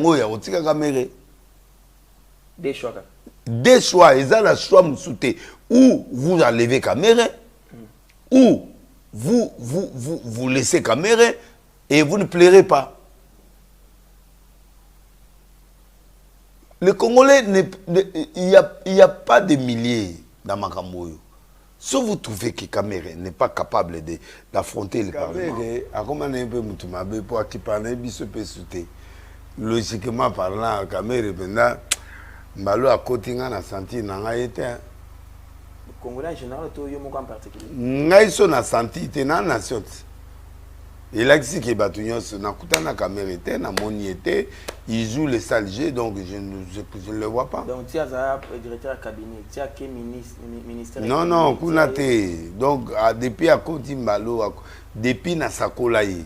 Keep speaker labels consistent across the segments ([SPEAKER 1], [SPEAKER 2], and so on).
[SPEAKER 1] yango ya otika caméra.
[SPEAKER 2] Des choix.
[SPEAKER 1] Des choix, ils ont la choix moussouté. Ou vous enlevez caméra, ou vous laissez caméra et vous ne plairez pas. Le Congolais, il n'y a pas de milliers dans Makamboyo. Si vous trouvez que caméra n'est pas capable d'affronter le Parlement, logiquement parlant, caméra, Mbalo à côté na senti na été.
[SPEAKER 2] Le Congolais en général, tout le monde en particulier.
[SPEAKER 1] Ngaïso na senti te na nation. Il a dit que Batunion na kuta na caméra était na moni était, il joue le sale jeu donc je ne le vois pas.
[SPEAKER 2] Donc tu as un directeur de cabinet, tu as quel ministère?
[SPEAKER 1] Non, kunate. Donc depuis à côté Mbalo depuis na sakola yi.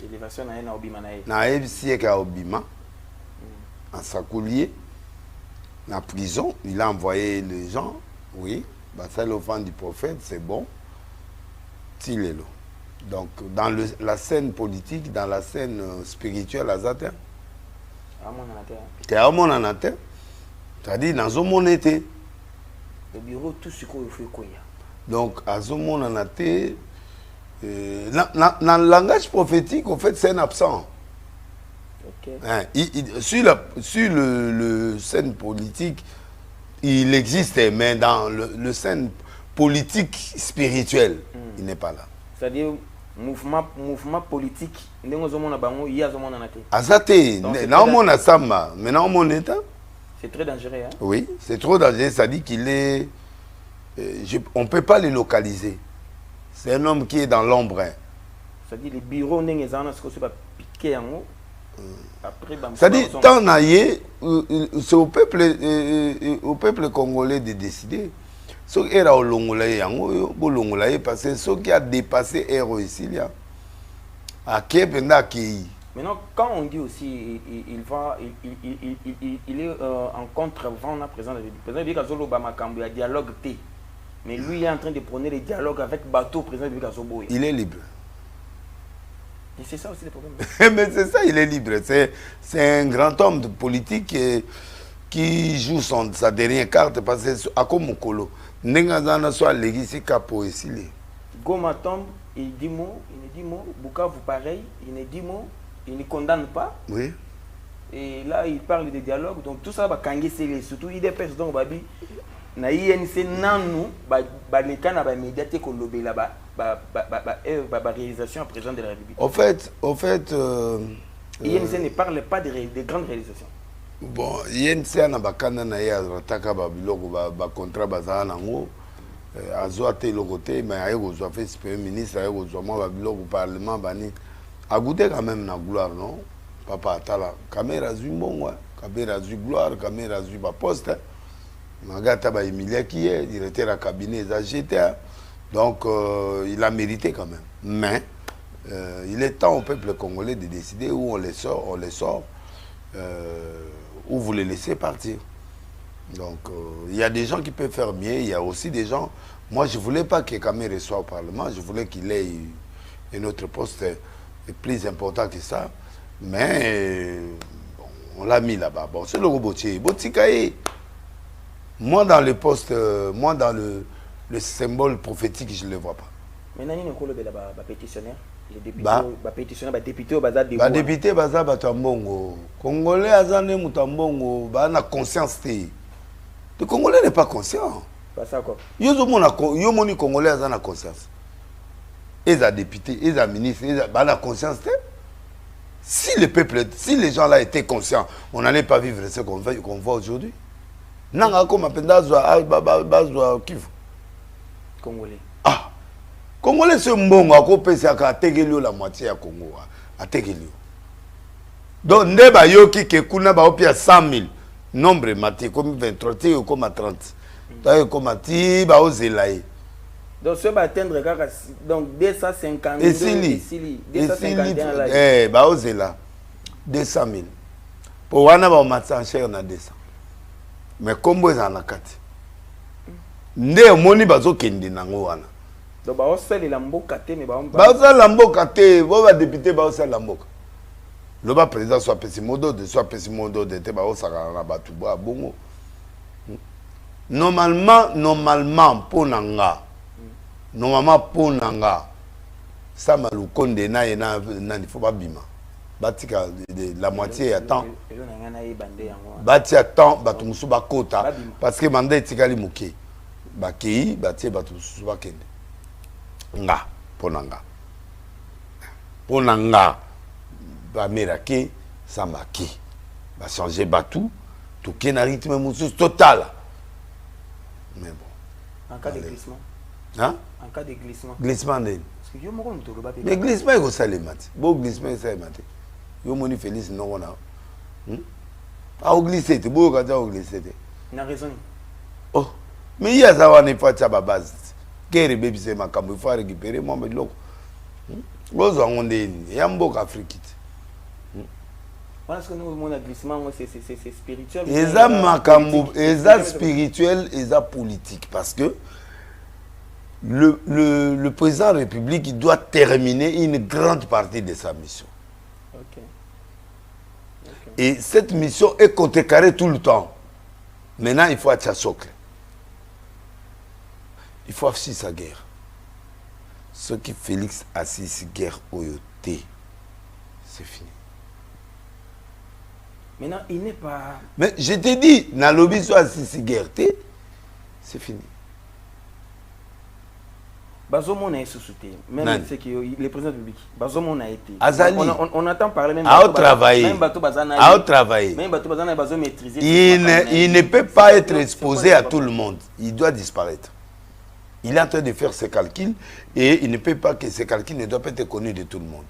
[SPEAKER 2] Élévation na obima na ye.
[SPEAKER 1] Na FCE ka obima. En sakolier. En prison, il a envoyé les gens, oui, c'est l'offrant du prophète, c'est bon. Tilelo. Donc, dans la scène politique, dans la scène spirituelle, Azate. C'est-à-dire, dans un monde été.
[SPEAKER 2] Le bureau, tout ce qu'on fait, quoi.
[SPEAKER 1] Donc, à ce monde en été, dans le langage prophétique, en fait, c'est un absent.
[SPEAKER 2] Okay.
[SPEAKER 1] Hein, sur le scène politique, il existe, mais dans le scène politique spirituel, il n'est pas là.
[SPEAKER 2] C'est-à-dire, mouvement politique, il y a un c'est très dangereux. Hein?
[SPEAKER 1] Oui, c'est trop dangereux. Ça dit qu'il est... on ne peut pas le localiser. C'est un homme qui est dans l'ombre.
[SPEAKER 2] C'est-à-dire, les bureaux, c'est piqué en haut.
[SPEAKER 1] C'est-à-dire, tant c'est au peuple congolais de décider. Ce qui est au Longolaye, parce que ce qui a dépassé Héro ici, il y a. À Kependa qui.
[SPEAKER 2] Maintenant, quand on dit aussi, il est en contre-vent à présent. Le président dit qu'il y a dialogue T. Mais lui, il est en train de prôner le dialogue avec Bateau, président de Kazobo.
[SPEAKER 1] Il est libre.
[SPEAKER 2] Et c'est ça aussi le problème.
[SPEAKER 1] Mais c'est ça, il est libre. C'est un grand homme de politique qui joue sa dernière carte parce que à comme Mokolo, Nengazana soit légisi capo ici.
[SPEAKER 2] Goma tombe, il dit mot, Bukavu pareil, il ne dit mot, il ne condamne pas.
[SPEAKER 1] Oui.
[SPEAKER 2] Et là, il parle de dialogue, donc tout ça va kangesser, surtout IDPS, donc babi, na INC nanou, les canaux médiatés qu'on lobby là-bas. Réalisation à président de la République.
[SPEAKER 1] Au fait,
[SPEAKER 2] INC ne parle pas de grandes réalisations.
[SPEAKER 1] Bon, INC a bakana na ya rataka ba biloko ba contrat bazana nango azwa te lokote mais ayo zo fait premier ministre ayo zo mo ba biloko parlement bani a goûté quand même na gloire non papa atala caméra zumbongo caméra zu gloire caméra zu ba poste magata ba Emilia qui est directeur à cabinet za GTA. Donc, il a mérité quand même. Mais, il est temps au peuple congolais de décider où on les sort, où vous les laissez partir. Donc, il y a des gens qui peuvent faire mieux, il y a aussi des gens... Moi, je ne voulais pas que Kamere soit au Parlement, je voulais qu'il ait un autre poste plus important que ça. Mais, on l'a mis là-bas. Bon, c'est le robotier. Botikaye. Moi, dans le poste, moi, dans le symbole prophétique, je ne le vois pas.
[SPEAKER 2] Maintenant, il y a des pétitionnaires. Les députés, les députés, les
[SPEAKER 1] députés, les Congolais, ils ont conscience. Le Congolais n'est pas conscient.
[SPEAKER 2] Pas ça quoi.
[SPEAKER 1] Les Congolais ont conscience. Les députés, les ministres, ils ont conscience. Si le peuple, si les gens là étaient conscients, on n'allait pas vivre ce qu'on voit aujourd'hui. Nanga comme
[SPEAKER 2] Congolais.
[SPEAKER 1] Ah, Congolais c'est mbongo akopesa ka tegelio la moitié ya Congo a tegelio. Donc ndeba yoki ke kuna ba opia 100 000 nombre maté comme 23 te comme 30. Tayo comme ti ba ozelaye.
[SPEAKER 2] Donc ce va atteindre donc 250
[SPEAKER 1] ici 251 ba ozela 200 000. Pour wana ba matsa cher na 200. Mais combo ezana kati. Nde moni bazokende nango wana.
[SPEAKER 2] Donc ba osala la mboka te mais ba
[SPEAKER 1] osala la mboka te, bo ba député ba osala la mboka. Le bas président soit Pessimodo, de soit Pessimodo, de Tebao Sarana Batouba, Bongo. Normalement, pour Nanga, normalement, pour Nanga, ça m'a le condé, il faut pas bima. Batika, la moitié attend. Bati attend, Batumusu Bakota, parce que Manda est Tikali Mouké. Bakei, Bati, Batumusu Bakende. Nga, pour Nanga. Pour Nanga. Va merake sambaki va changer batou tout qui n'a rythme total mais bon
[SPEAKER 2] en cas de glissement
[SPEAKER 1] hein
[SPEAKER 2] en cas de glissement
[SPEAKER 1] parce
[SPEAKER 2] que yo moko ntolo ba
[SPEAKER 1] mais glissement il ça les mat bon glissement ça mat yo moni Félix non on a a glisser te beau quand a glisser
[SPEAKER 2] na raison
[SPEAKER 1] oh mais il y a ça on est pas ça base guerre baby c'est ma il faut récupérer moi mais loko lozo on est yambo Afrique.
[SPEAKER 2] Parce que nous, mon glissement, c'est spirituel.
[SPEAKER 1] Eza spirituel, eza politique. Parce que le président de la République il doit terminer une grande partie de sa mission.
[SPEAKER 2] Okay.
[SPEAKER 1] Et cette mission est contrecarrée tout le temps. Maintenant, il faut être socle. Il faut afficher sa guerre. Ce qui Félix assiste guerre au yoté, c'est fini.
[SPEAKER 2] Maintenant, il n'est pas...
[SPEAKER 1] Mais je te dis, dans le lobby soit assisi guerre, c'est fini.
[SPEAKER 2] Bazomon a sous-souté. Même c'est que le président de Public, Bazomon a été.
[SPEAKER 1] Azali.
[SPEAKER 2] On attend parler même
[SPEAKER 1] à travailler.
[SPEAKER 2] Même Bateau Bazana.
[SPEAKER 1] À travailler.
[SPEAKER 2] Même Bateau Bazana a maîtriser.
[SPEAKER 1] Il ne peut pas être exposé à tout le monde. Il doit disparaître. Il est en train de faire ses calculs et il ne peut pas que ses calculs ne doivent pas être connus de tout le monde.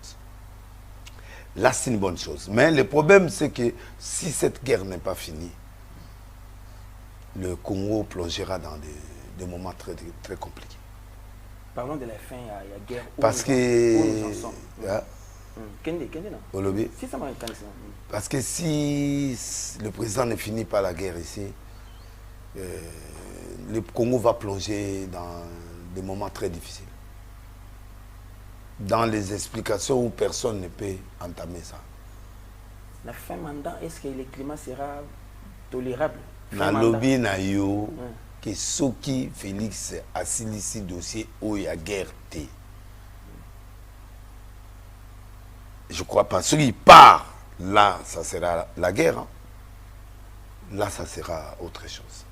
[SPEAKER 1] Là, c'est une bonne chose. Mais le problème, c'est que si cette guerre n'est pas finie, le Congo plongera dans des moments très, très compliqués.
[SPEAKER 2] Parlons de la fin, il y a guerre.
[SPEAKER 1] Parce que... Parce que si le président ne finit pas la guerre ici, le Congo va plonger dans des moments très difficiles. Dans les explications où personne ne peut entamer ça.
[SPEAKER 2] La fin mandat, est-ce que le climat sera tolérable?
[SPEAKER 1] Dans le lobby, que Soki Félix a signé dossier où il y a guerre. Je crois pas. Celui qui part, là, ça sera la guerre. Hein. Là, ça sera autre chose.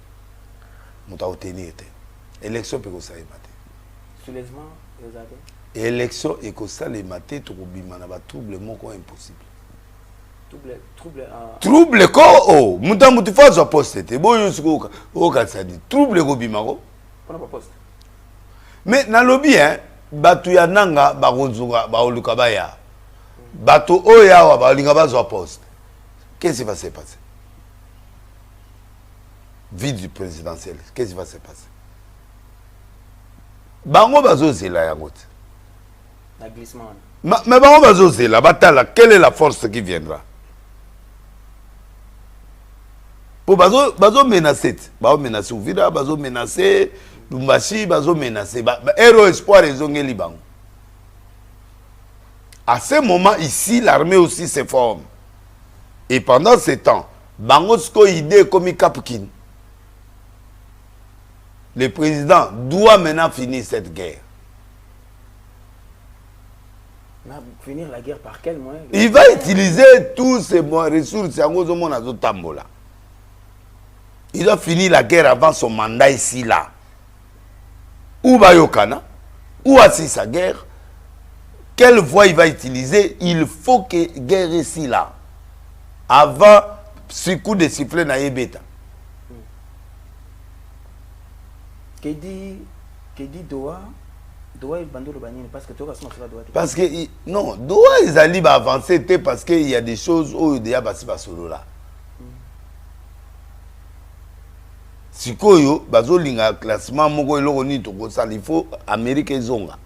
[SPEAKER 1] Élection peut ça
[SPEAKER 2] soulèvement,
[SPEAKER 1] élection et que ça les maté trouble impossible. Trouble quoi oh muta mutu fazo poste te boyo suko o katsadi trouble ko bimako
[SPEAKER 2] on n'a pas poste
[SPEAKER 1] mais na lobby hein batu ya nanga ba konzuka ba oluka baya batu oya wa ba linga bazo poste qu'est-ce qui va se passer vide du présidentiel qu'est-ce qui va se passer bango bazo zela yango
[SPEAKER 2] na glissement
[SPEAKER 1] mais bango bazo zela batala quelle est la force qui viendra pour bazo menacer Ouvira bazo menacer Lumbashi bazo menacer héros espoir ezongeli bango à ce moment ici l'armée aussi se forme et pendant ce temps bango sko idée comme Kapkin le président doit maintenant finir cette guerre.
[SPEAKER 2] Finir la guerre par quel moyen?
[SPEAKER 1] Il va utiliser tous ces ressources. Il doit finir la guerre avant son mandat ici, là. Ou Bayokana, ou assis sa guerre. Quelle voie il va utiliser? Il faut que la guerre ici, là. Avant ce coup de sifflet na Yebeta.
[SPEAKER 2] Que dit Doha il bande le banni parce que tu as Doha.
[SPEAKER 1] Parce que non, Doha ils allaient avancer parce qu'il y a des choses où il y a basi basolo là. Sikoyo bazo linga classement moko eloko ni to ko sala il faut Amérique ezonga.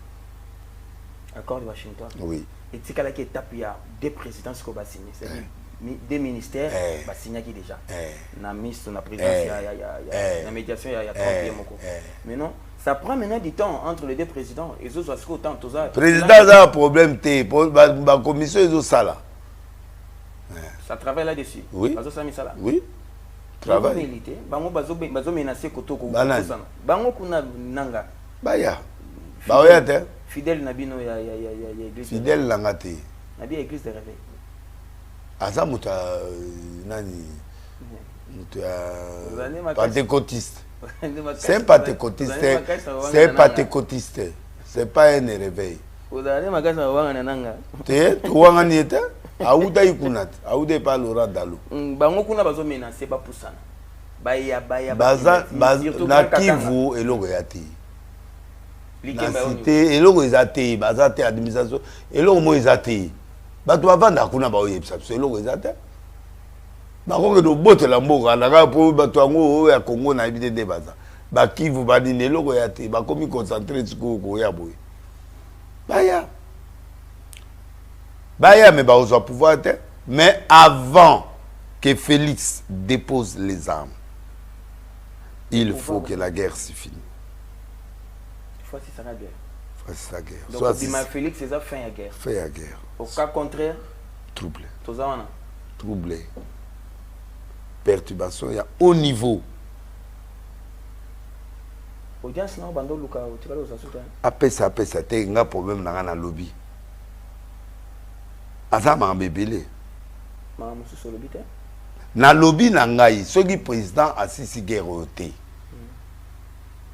[SPEAKER 2] Accord de Washington.
[SPEAKER 1] Oui.
[SPEAKER 2] Et tu as étape il y a deux présidents qui ont signé, c'est-à-dire des ministères bah signé qui déjà. Na ministre na présidence il y a la médiation il y a 30 moko. Mais non, ça prend maintenant du temps entre les deux présidents et autres parce que autant tous ça.
[SPEAKER 1] Président a un problème té ba commission ezo sala.
[SPEAKER 2] Ça travaille là-dessus.
[SPEAKER 1] Oui. Oui. Travail.
[SPEAKER 2] Milité. Bazo menacé kotoko. Bango kuna nanga.
[SPEAKER 1] Baya. Baya te.
[SPEAKER 2] Fidèle nabino ya église.
[SPEAKER 1] Fidèle langate.
[SPEAKER 2] Nabi église de réveil.
[SPEAKER 1] Asa muta nani. Muta pentecôtiste. C'est un pentecôtiste. C'est un pentecôtiste. C'est pas un réveil.
[SPEAKER 2] Odane makasa wanga nanga.
[SPEAKER 1] Te, tu wanga ni ete? Aouda ikunat. Aouda pa Laurent Dalo.
[SPEAKER 2] Bango kuna bazo menacé ba pusana. Baya.
[SPEAKER 1] Baza na Kivu eloko yati. Na cité eloko ezate, baza te administration. Eloko mo ezate. Bato bavanda kuna ba oyebisa. Eloko ezate. Bako do bote la mboka na po bato yango ya Congo na ebite de baza. Ba Kivu ba dine eloko yati, ba komi concentrer ko ya boye. Baya, mais bah, on pouvoir être. Mais avant que Félix dépose les armes, il faut que la guerre se finisse.
[SPEAKER 2] Il faut que la guerre.
[SPEAKER 1] Il faut que la guerre.
[SPEAKER 2] Donc, Félix, c'est ça, fin à guerre.
[SPEAKER 1] Fin à guerre.
[SPEAKER 2] Au cas contraire,
[SPEAKER 1] troublé.
[SPEAKER 2] Troublé.
[SPEAKER 1] Perturbation, il y a haut niveau.
[SPEAKER 2] Audience na bando luka utikala usasuta.
[SPEAKER 1] Apesa te nga problème na lobby. Aza ma bebele.
[SPEAKER 2] Ma mususu lobby te.
[SPEAKER 1] Na lobby na ngai, soki président assisi guerre oté.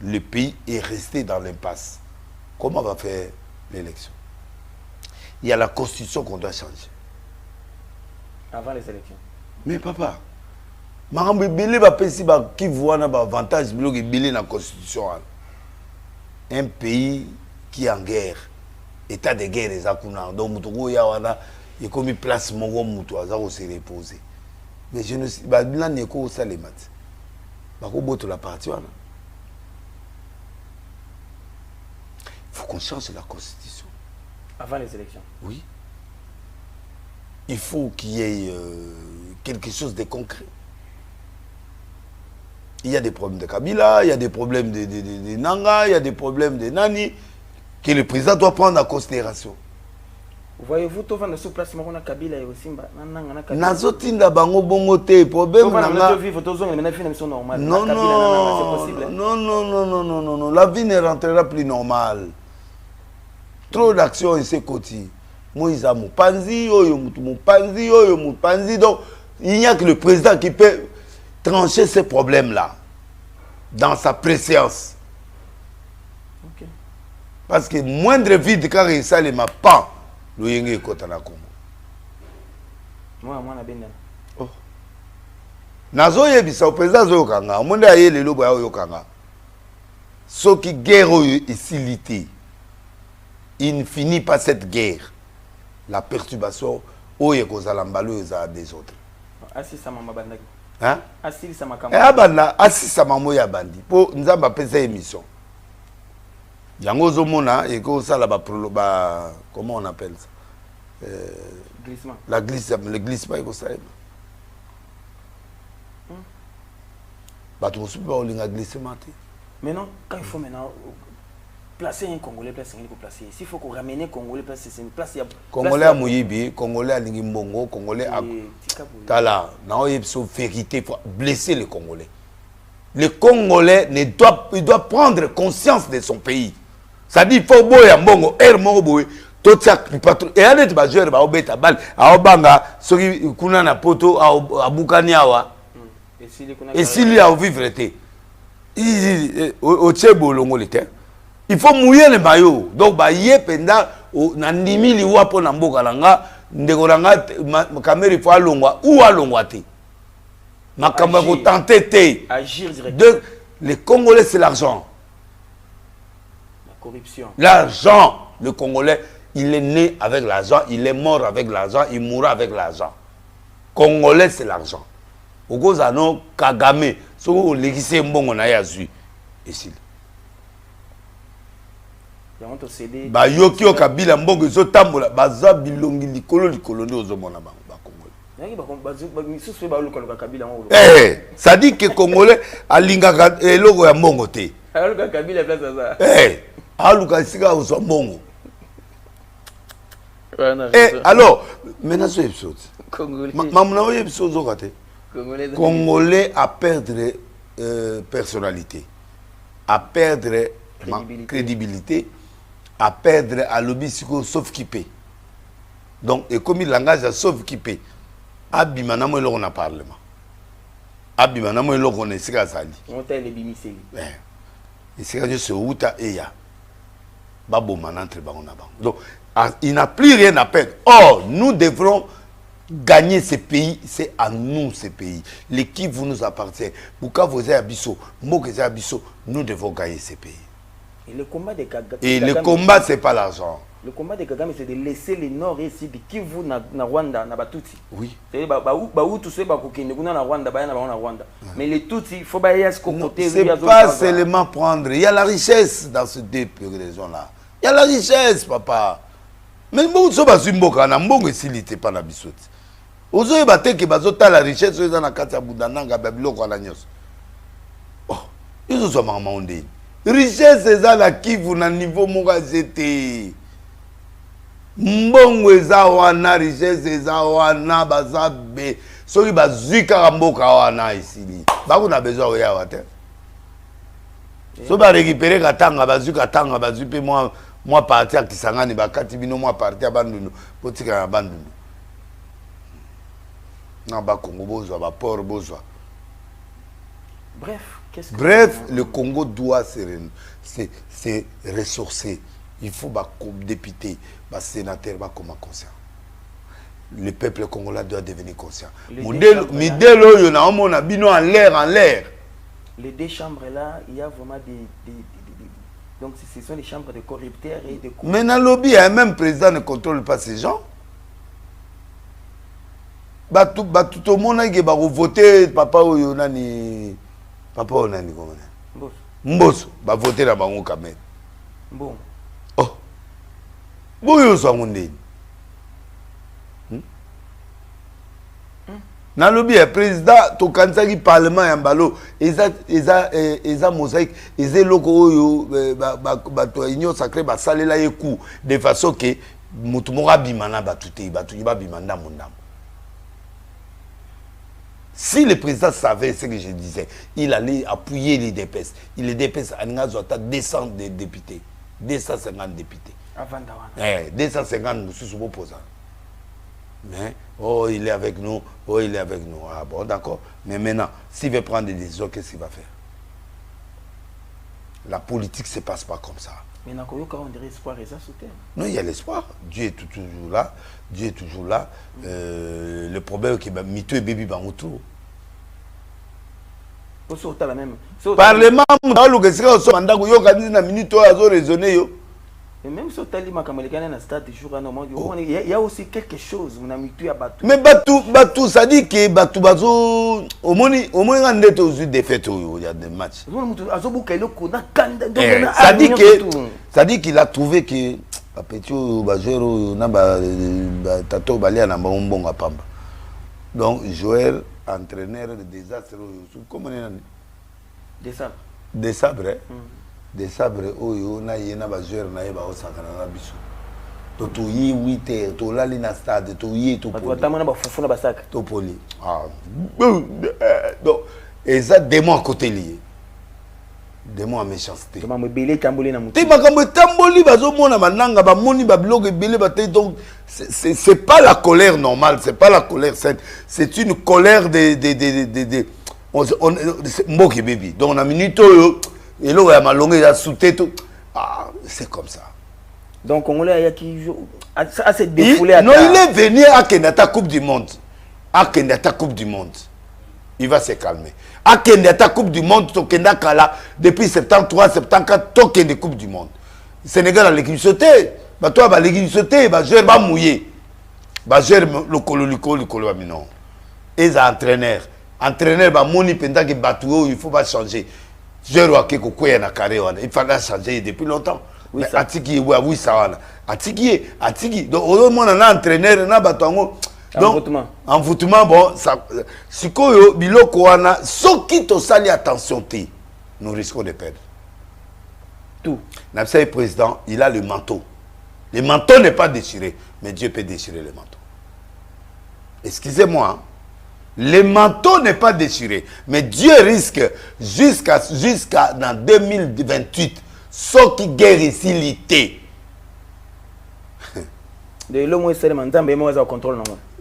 [SPEAKER 1] Le pays est resté dans l'impasse. Comment on va faire l'élection? Il y a la constitution qu'on doit changer.
[SPEAKER 2] Avant les élections.
[SPEAKER 1] Mais papa, Marambe Bélé va penser qui voit un avantage de la constitution. Un pays qui est en guerre, état de guerre des Akuna. Donc Moutougo Yawana, il a commis place Mongo Moutouaza se reposer. Mais je ne sais pas, là n'est qu'au Salemat. Bako bote la partie. Il faut qu'on change la constitution.
[SPEAKER 2] Avant les élections.
[SPEAKER 1] Oui. Il faut qu'il y ait quelque chose de concret. Il y a des problèmes de Kabila, il y a des problèmes de Nanga, il y a des problèmes de Nani, que le président doit prendre en considération.
[SPEAKER 2] Voyez-vous, tout le monde sous place, on a Kabila et aussi Nanga.
[SPEAKER 1] Nazotinda bango bongo te, problème Nanga. Non, non, la vie ne rentrera plus normale. Trop d'actions et c'est côté. Moïse Moupanzi, Moupanzi, donc il n'y a que le président qui peut trancher ces problèmes-là dans sa préscience.
[SPEAKER 2] Okay.
[SPEAKER 1] Parce que moindre vide quand il s'allume ma pas, le yenge est côté na Congo.
[SPEAKER 2] Moi na benda.
[SPEAKER 1] Oh. Nazo yebisa au président zo kanga, monde aye le lobo ya kanga. Ce qui guerre est silité. Il ne finit pas cette guerre. La perturbation oye kozala mbalo za des autres.
[SPEAKER 2] Asisa mama bandaki.
[SPEAKER 1] Hein?
[SPEAKER 2] Asisa makamo.
[SPEAKER 1] Asisa mamo ya bandi. Po nzamba pesa émission. Yango zomona et ko sala ba comment on appelle ça?
[SPEAKER 2] Glissement.
[SPEAKER 1] Le glissement eko ça. Ba tu soupe ba linga glissement.
[SPEAKER 2] Mais non, quand il faut maintenant placer un Congolais, placer un placer. S'il faut qu'on ramène un Congolais, placer c'est une place.
[SPEAKER 1] Congolais à Mouyibi, Congolais à Lingimbongo, Congolais à Tala. Non, il faut vérité, faut blesser les Congolais. Le Congolais il doit prendre conscience de son pays. Ça dit il faut boya mbongo, mongo boy, tout ça patron. Et allez ba joueur ba obeta bal, a obanga, soki kuna na poto a bukaniawa. Et s'il y a vivre été. Au Tchebo longo l'été. Il faut mouiller les maillots. Donc, bah, yé penda, na ndimi liwa po na mboka langa, ndeko langa, kameri il faut alongwa, ou alongwa te. Ma kamera faut tenter te.
[SPEAKER 2] Agir directement.
[SPEAKER 1] Les Congolais, c'est l'argent.
[SPEAKER 2] La corruption.
[SPEAKER 1] L'argent. Le Congolais, il est né avec l'argent, il est mort avec l'argent, il mourra avec l'argent. Congolais, c'est l'argent. Au Gozano, Kagame, ce que l'église mbongo na yazu. Ici. Ba yoki o kabila mbongo zo tambola baza bilongi likolo nde ozomona bango ba Congolais. Ça dit que Congolais alingaka eloko ya mbongo te.
[SPEAKER 2] Aluka kabila place ça.
[SPEAKER 1] Aluka sika ozo mbongo. Et alors, maintenant, ce épisode. Congolais à perdre personnalité, à perdre crédibilité, à perdre à lobby sauf qui paie. Donc, et comme il langage à sauf qui paie, abimana mo eloko na parlement. Abimana mo eloko na sika sali.
[SPEAKER 2] On t'a les bimiseli.
[SPEAKER 1] Et c'est que ce outa et ya. Babo manantre bango na bango. Donc, il n'a plus rien à perdre. Or, nous devrons gagner ce pays, c'est à nous ce pays. L'équipe vous nous appartient. Pourquoi vous êtes à Bissau, Moké à Bissau, nous devons gagner ce pays.
[SPEAKER 2] Et le combat de Kagame.
[SPEAKER 1] Et le combat, c'est pas l'argent.
[SPEAKER 2] Le combat de Kagame, c'est de laisser le nord et sud qui vous na Rwanda, na Batuti.
[SPEAKER 1] Oui.
[SPEAKER 2] C'est où tout ce qui est na Rwanda, na Rwanda. Mais les Tutsi, il faut pas y aller côté.
[SPEAKER 1] C'est pas seulement prendre. Il y a la richesse dans ces deux raisons-là. Il y a la richesse, papa. Mais bon, ça va se mboka na mbongo silité pas na bisoti. Ozo ebate ke bazota la richesse oza na kati ya budananga babiloko na nyos. Oh, ils sont maman ondé. Richesse eza la Kivu na niveau moka zete. Mbongo eza wana richesse eza wana bazabe. Soki bazwika mboka wana isili. Bako na besoin oya wate. So ba récupérer katanga bazwika tanga bazwipe moi parti à Kisangani bakati bino moi parti à Bandundu potika na Bandundu. Non, bah, Congo bozwa, bah, port bozwa.
[SPEAKER 2] Bref, qu'est-ce que...
[SPEAKER 1] Bref, le Congo doit se ressourcer. Il faut bah, comme député, bah, sénateur, bah, comme conscient. Le peuple congolais doit devenir conscient. Midelo, il y a bino en l'air.
[SPEAKER 2] Les deux chambres là, il y a vraiment des donc ce sont les chambres de corrupteurs et de...
[SPEAKER 1] Mais dans le lobby, un même président ne contrôle pas ces gens. Tout le monde a voté papa ou nani papa ou nani comment Mbos va voter la bango quand même.
[SPEAKER 2] Bon.
[SPEAKER 1] Oh. Bon yo so ngonde. Na lobby président to kansaki parlement ya mbalo eza mosaïque eza loko oyo ba to union sacrée ba salela yeku de façon que mutu moko abimana batute batu ba bimanda mondam. Si le président savait ce que je disais, il allait appuyer les DPS. Les DPS a 200 députés. 250 députés.
[SPEAKER 2] Avant d'avoir.
[SPEAKER 1] 250 sous opposants. Mais, oh, il est avec nous. Oh, il est avec nous. Ah bon, d'accord. Mais maintenant, s'il veut prendre des décisions, qu'est-ce qu'il va faire? La politique ne se passe pas comme ça.
[SPEAKER 2] Mais on dirait espoir et ça soutient.
[SPEAKER 1] Non, il y a l'espoir. Dieu est toujours là. Dieu est toujours là. Le problème est que Mito et Baby Bangoutou. Parlement,
[SPEAKER 2] et même si il y a aussi quelque chose.
[SPEAKER 1] Mais Batou, ça dit que Batou Bazo, au moins, il y a des fêtes, il y a des matchs. Ça dit qu'il a trouvé que donc Joël, entraîneur de désastre, comment
[SPEAKER 2] des sabres.
[SPEAKER 1] Des sabres. Des sabres, oh, na yena ba joueur na yeba o sakana na biso. To to yi 8 heures, to la na stade, to yi to poli.
[SPEAKER 2] To ba fufu na ba sac.
[SPEAKER 1] To poli. Ah. Donc, et ça démon à côté lié. Démon à méchanceté.
[SPEAKER 2] Comment me belé tamboli na mutu.
[SPEAKER 1] Te makambo tamboli bazo mona mananga ba moni ba biloko belé ba te donc c'est pas la colère normale, c'est pas la colère saine, c'est une colère de Mboki baby. Donc on a minute et là, il y a malongé, il y a sauté tout. Ah, c'est comme ça.
[SPEAKER 2] Donc, Congolais, il y a qui joue. À se défouler.
[SPEAKER 1] Non, il est venu à Kendata Coupe du Monde. À Kendata Coupe du Monde. Il va se calmer. À Kendata Coupe du Monde, Tokenda Kala, depuis 73, 74, Tokenda Coupe du Monde. Sénégal a l'équipe sautée. Bah, toi, bah, l'équipe sautée, bah, je vais mouiller. Bah, je vais le colo, non. Et les entraîneurs. Entraîneur, bah, moni, pendant que Batou, il faut pas changer. Il fallait changer depuis longtemps.
[SPEAKER 2] Oui,
[SPEAKER 1] mais Atiki, oui, ça va. Atiki. Donc, au moins, on a un entraîneur, on a un envoûtement, bon, ça. Si on biloko wana, ce qui te sali attention, nous risquons de perdre.
[SPEAKER 2] Tout.
[SPEAKER 1] Le président, il a le manteau. Le manteau n'est pas déchiré, mais Dieu peut déchirer le manteau. Excusez-moi, hein. Le manteau n'est pas déchiré, mais Dieu risque jusqu'à dans 2028, ce qui guérit ici l'été.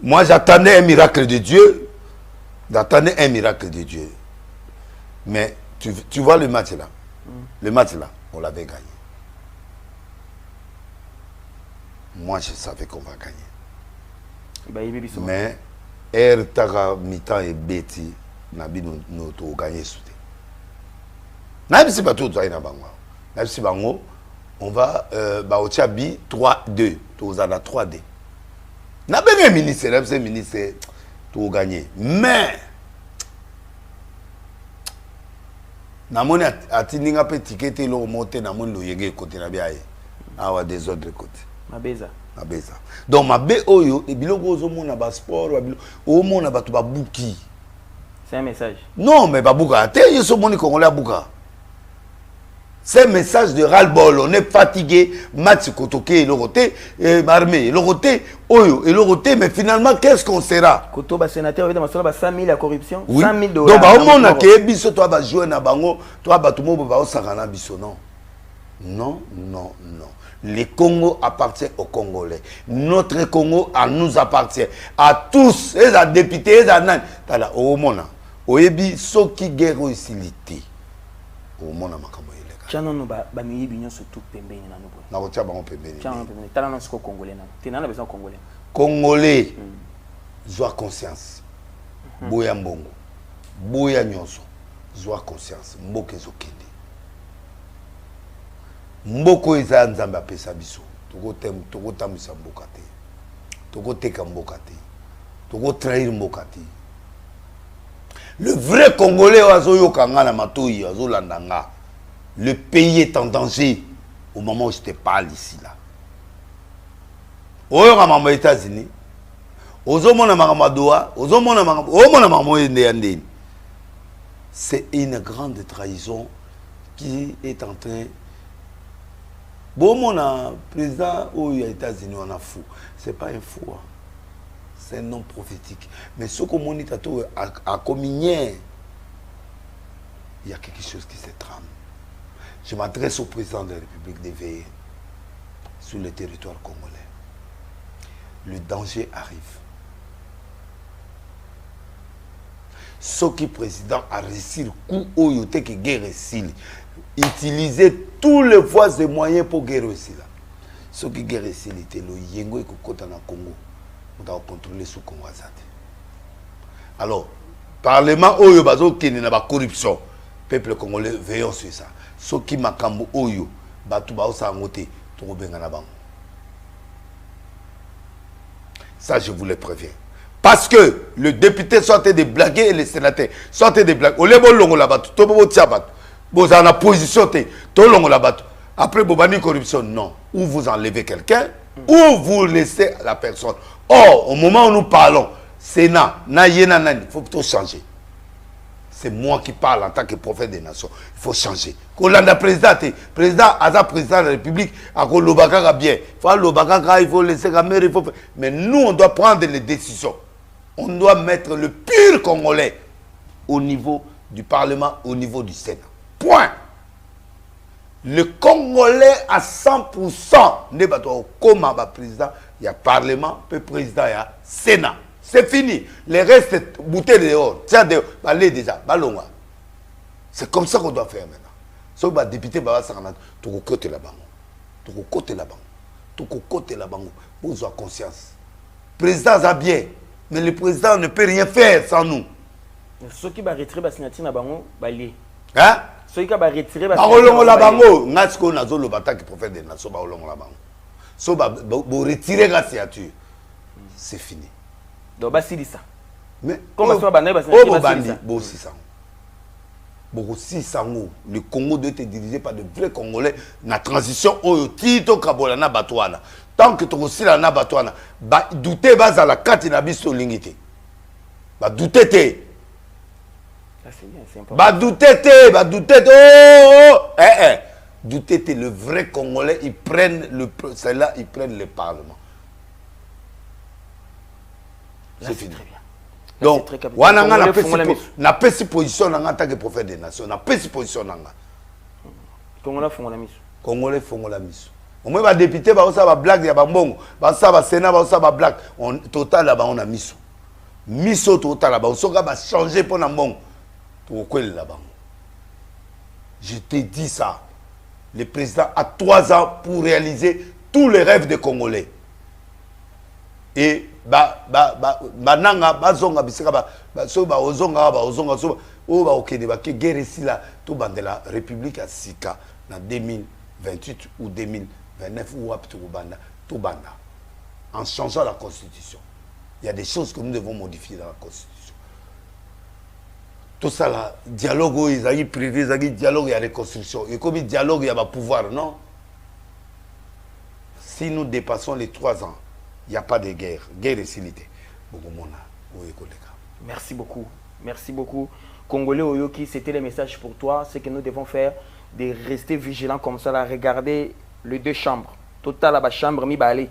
[SPEAKER 1] Moi, j'attendais un miracle de Dieu. J'attendais un miracle de Dieu. Mais tu vois le match là. Le match là, on l'avait gagné. Moi, je savais qu'on va gagner. Mais, air taka mi-temps et bêti, nabi nous gagné souté. Nabi si bateau toi na bango. Nabi si bango, on va au Tchabi 3-2, tous à la 3D. Nabi un ministre, nabi un ministre tout gagné. Mais namoni atininga pe ticket lo monter namoni lo yege côté na biaye. Awa des autres côtés.
[SPEAKER 2] Mabeza.
[SPEAKER 1] Donc mabe oyo e biloko ozomona ba sport ba biloko omona bato ba buki.
[SPEAKER 2] C'est un message.
[SPEAKER 1] Non mais ba buka te yeso moni congolais buka. C'est un message de ras-le-bol, on est fatigué, match kotoké le côté armée, le côté oyo et le côté mais finalement qu'est-ce qu'on sera?
[SPEAKER 2] Koto ba sénateur ba 100 000 la corruption,
[SPEAKER 1] oui.
[SPEAKER 2] 100 000 $.
[SPEAKER 1] Donc ba omona ke biso toi ba jouer na bango, toi ba tout monde ba osakana biso non. Non. Le Congo appartient aux Congolais. Notre Congo nous appartient. À tous, les députés, les nan. Tala, au mona. Oyebi, so qui guerre ici au mona makambo yelega.
[SPEAKER 2] Chano no ba miyi binyo surtout pembeni na nubo.
[SPEAKER 1] Na kotia bango pembeni.
[SPEAKER 2] Chano pembeni. Tala na siko congolais na. Tena na besoin congolais.
[SPEAKER 1] Congolais. Joie conscience. Boya mbongo. Boya nyonso. Joie conscience. Mboke zokende. Mboko eza nzambe apesa biso toko tamisa mboka te toko teka mboka te toko trahir mboka te. Le vrai Congolais azoyo kanga na matoyi azolanda nga. Le pays est en danger au moment où je te parle ici là. Oyo kama ma États-Unis ozomona makama doa ozomona makama omona makama ndeyandeni. C'est une grande trahison qui est en train. Bon, mon président aux États-Unis, on a fou. Ce n'est pas un fou. Hein. C'est un nom prophétique. Mais ce qu'on m'a dit à communier, il y a quelque chose qui se trame. Je m'adresse au président de la République de veiller sur le territoire congolais. Le danger arrive. Ce qui président a réussi le coup au yoté qui guerre utiliser tous les voies et moyens pour guérir ici là. Ce qui guerre ici, c'était le Yengo et Kokota na Congo. On doit contrôler ce Congo azate. Alors, Parlement Oyo Bazo qui n'a pas corruption. Peuple congolais, veillons sur ça. Ce qui m'a cambo Oyo, Batu Bao Sangote, Tourobenga Bango. Ça, je vous le préviens. Parce que le député sortait de blaguer et le sénateur sortait de blaguer. Au Lébo Longo Labatou, Tobo Tiabat. Vous en la position, après Bobani corruption, non. Ou vous enlevez quelqu'un, ou vous laissez la personne. Or, au moment où nous parlons, Sénat, il faut plutôt changer. C'est moi qui parle en tant que prophète des nations. Il faut changer. Kolanda président, président de la République, bien. Il faut laisser la mer, mais nous, on doit prendre les décisions. On doit mettre le pur Congolais au niveau du Parlement, au niveau du Sénat. Point. Le Congolais à 100% n'est pas comme un président, il y a Parlement, puis président, il y a Sénat. C'est fini. Les restes, bouteilles dehors, tiens dehors, allez déjà, ballon. C'est comme ça qu'on doit faire maintenant. Sauf que les députés, tu vas côté là-bas. Tu vas côté là-bas. Tu vas côté là-bas. Vous avez conscience. Le président a bien, mais le président ne peut rien faire sans nous.
[SPEAKER 2] Ceux qui vont retirer la signature,
[SPEAKER 1] hein?
[SPEAKER 2] Ceux qui vont retirer la
[SPEAKER 1] signature, le prophète des nations, so retirer la signature, c'est fini.
[SPEAKER 2] Donc, c'est ça.
[SPEAKER 1] Mais,
[SPEAKER 2] comment ça va
[SPEAKER 1] le Congo doit être dirigé par de vrais Congolais. La transition, Tito Kabolana Batouana. Tant que tu as aussi la Batouana, douter à la carte de la biso lingité. Douter.
[SPEAKER 2] C'est bien, c'est important.
[SPEAKER 1] Douter. douter que le vrai Congolais, ils prennent le Parlement. C'est fini. Très bien. Donc, n'a pas si position en tant que prophète des nations, n'a pas si position en
[SPEAKER 2] Congolais font la mission.
[SPEAKER 1] Congolais font la mission. Au moins, les députés, ils ont des blagues, ils ont des Sénat, ils ont des blagues. Total, là-bas, on a mission. Mission total, là-bas. On va changer pour nous. Là-bas. Je t'ai dit ça. Le président a 3 ans pour réaliser tous les rêves des Congolais. Et bananga bazonga bisika so ba ozonga so o ba okene ba ke guerre ici là tout bandela république à Sika en 2028 ou 2029 ou apte banda tout banda en changeant la constitution. Il y a des choses que nous devons modifier dans la constitution. Tout ça là dialogue ils a privé ils a dialogue il y a reconstruction et comme dialogue il y a pouvoir non. Si nous dépassons les 3 ans il n'y a pas de guerre. Guerre est silité.
[SPEAKER 2] Merci beaucoup. Merci beaucoup. Congolais Oyoki, c'était le message pour toi. Ce que nous devons faire, de rester vigilants comme ça, là, regarder les 2 chambres. Total, la chambre, mi balé.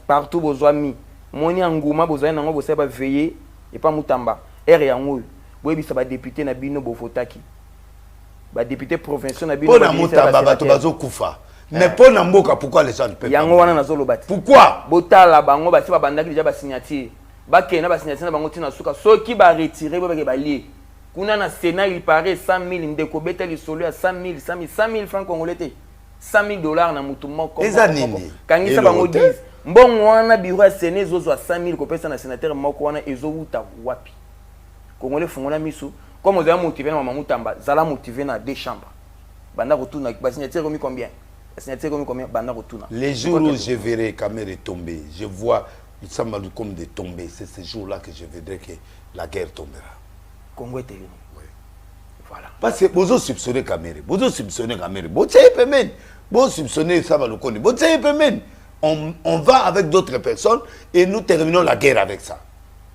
[SPEAKER 2] Partout, besoin mi. Moni Angouma, besoin d'ango, besoin de veiller. Et pas Moutamba. R et Angoul. Oui, ça va député Nabino Bofotaki. Va député provincial Nabino
[SPEAKER 1] Bofotaki. Mais pour Namboka, pourquoi les gens ne peuvent pas? Pourquoi?
[SPEAKER 2] Botala bango basi ba bandaki déjà ba signature. Ba kena ba signature na bango tina suka. So qui va retirer ba ba lié. Kuna na Sénat il paraît 100 000 ndeko beta li solo à 100 000 francs congolais te. 100 000 dollars na mutu moko. Kangi sa bango 10. Mbongo wana biro ya Sénat zozo à 100 000 ko pesa na sénateur moko wana ezo uta wapi. Congolais fongola misu. Comme on a motivé na mama Mutamba, zala motivé na 2 chambres. Banda retourna ba signature remis combien?
[SPEAKER 1] Les jours où je verrai Kamere tomber, je vois il semble comme de tomber. C'est ce jour-là que je verrai que la guerre tombera.
[SPEAKER 2] Congo est élu.
[SPEAKER 1] Oui. Voilà. Parce que vous soupçonnez Kamere, vous soupçonnez Kamere, vous soupçonnez Sabalokoni, on va avec d'autres personnes et nous terminons la guerre avec ça.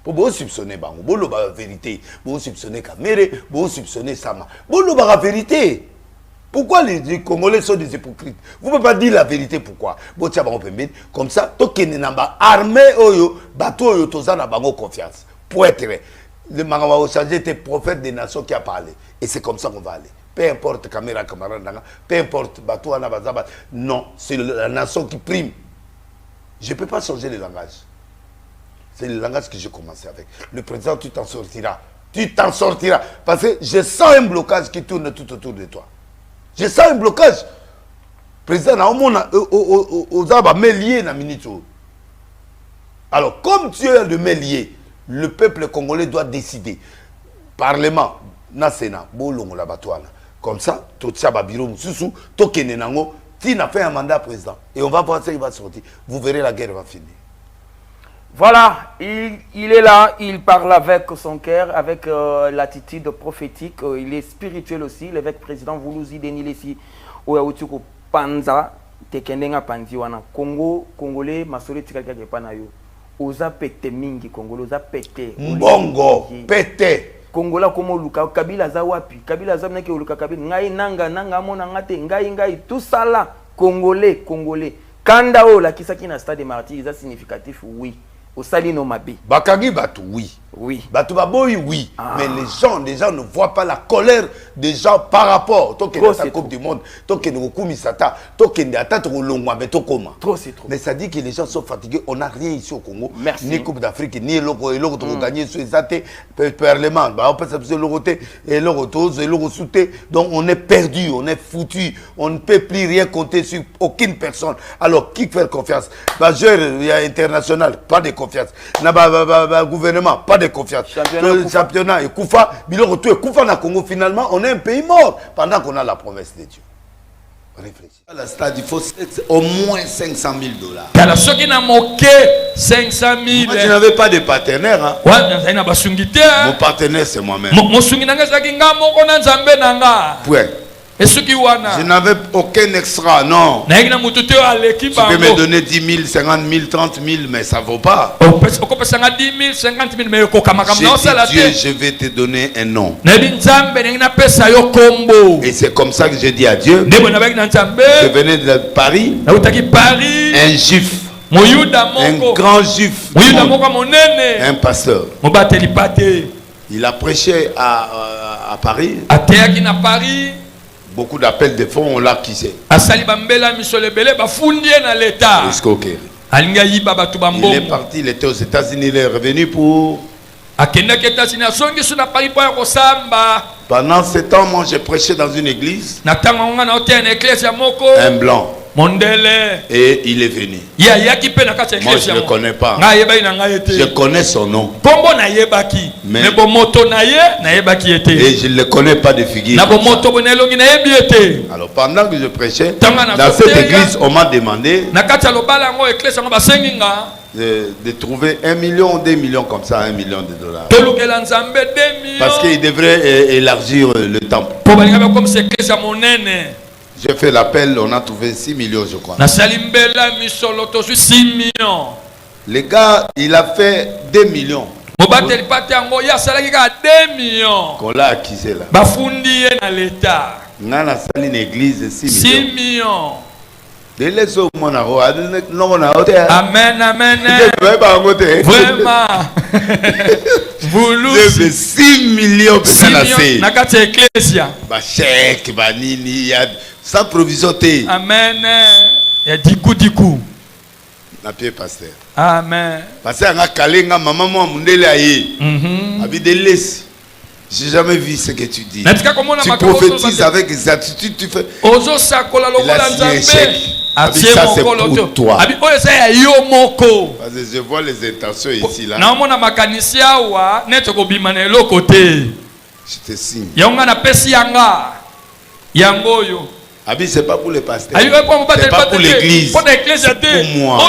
[SPEAKER 1] Vous soupçonnez Bango, vous la vérité, vous soupçonnez Kamere, vous soupçonnez Sama, vous la vérité. Pourquoi les Congolais sont des hypocrites? Vous ne pouvez pas dire la vérité. Pourquoi? Comme ça, armée oyo, bateau oyo, tozana bango confiance. Pour être le Mangama Ochanger était prophète des nations qui a parlé. Et c'est comme ça qu'on va aller. Peu importe caméra, camarade, peu importe bateau anabazaba. Non, c'est la nation qui prime. Je ne peux pas changer le langage. C'est le langage que j'ai commencé avec. Le président, tu t'en sortiras. Tu t'en sortiras. Parce que je sens un blocage qui tourne tout autour de toi. Je sens un blocage. Président, alors, comme tu es le mêlier, le peuple congolais doit décider. Parlement, na Sénat, comme ça, tout ça va bureau, tu n'as fait un mandat président. Et on va voir ça, il va sortir. Vous verrez, la guerre va finir.
[SPEAKER 2] Voilà, il est là, il parle avec son cœur, avec l'attitude prophétique, il est spirituel aussi, l'évêque président Voulouzi Denilesi, Oyaoutuko Panza, Tekendenga Pandiwana, Congo, Congolais, Masole Tikalka Panayo, Oza Pete Mingi, Congolais, Oza Pete.
[SPEAKER 1] Mbongo, Pete.
[SPEAKER 2] Congolais comme Luka, Kabila Zawapi, Kabila Zamneke Luka Kabila, Ngai Nanga Mona Ngate, Ngai, tout ça là, Congolais. Kandao, la Kisaki na stade de martyrs, ça significatif, oui. Au Salino Mabé.
[SPEAKER 1] Bakagi Batou, oui.
[SPEAKER 2] Oui.
[SPEAKER 1] Batou Baboy, oui. Mais les gens ne voient pas la colère des gens par rapport. Trop, c'est la Coupe du Monde. Trop, c'est trop. Mais ça dit que les gens sont fatigués. On n'a rien ici au Congo.
[SPEAKER 2] Merci.
[SPEAKER 1] Ni Coupe d'Afrique, ni l'euro. Et l'euro, on gagné sur les athées. Parlement. On peut s'appuyer l'euro. Et l'euro sauté. Donc on est perdu. On est foutu. On ne peut plus rien compter sur aucune personne. Alors, qui fait confiance? Majeur, il y a international. Pas de confiance. Gouvernement, pas de confiance. Championnat et Koufa, Biloko et Koufa na Congo, finalement, on est un pays mort pendant qu'on a la promesse de Dieu. Réfléchis. À la stade, il faut au moins 500 000 dollars.
[SPEAKER 3] Alors, ceux qui n'ont moqué 500 000.
[SPEAKER 1] Moi, je n'avais pas de partenaire. Hein.
[SPEAKER 3] Ouais,
[SPEAKER 1] mon partenaire, c'est moi-même.
[SPEAKER 3] Point.
[SPEAKER 1] Je n'avais aucun extra, non. Tu peux me donner 10 000, 50 000, 30 000, mais ça ne vaut pas. Dieu, je vais te donner un nom. Et c'est comme ça que j'ai dit à Dieu. Je venais de Paris, un juif, un grand juif, un pasteur. Il a prêché à Paris. Beaucoup d'appels de fonds, on l'a quitté. Il est parti, il était aux États-Unis, il est revenu pour... Pendant ce temps, moi j'ai prêché dans une église. Un blanc. Et il est venu. Moi je ne le connais pas. Je connais son nom. Mais... Et je ne le connais pas de figure. Alors pendant que je prêchais, dans cette église, on m'a demandé de trouver 1 million ou 2 millions comme ça, 1 million de dollars. Parce qu'il devrait élargir le temple. J'ai fait l'appel, on a trouvé 6 millions, je crois. Le gars, il a fait 2 millions. Qu'on l'a accusé là. On a une église 6 millions.
[SPEAKER 2] Amen, amen. Vraiment. Vous
[SPEAKER 1] 6 millions chèque, banini, sans provision.
[SPEAKER 2] Amen. Il y a 10 coups.
[SPEAKER 1] Na pied pasteur.
[SPEAKER 2] Amen.
[SPEAKER 1] Pasteur nga kalenga maman moi mundele aye. Abi de laisse. J'ai jamais vu ce que tu dis. Tu prophétises avec exactitude, tu fais. Ça c'est pour toi. Parce que je vois les intentions ici là. Je te signe. Abi, c'est pas pour les pasteurs. C'est pas pour l'église. C'est pour moi.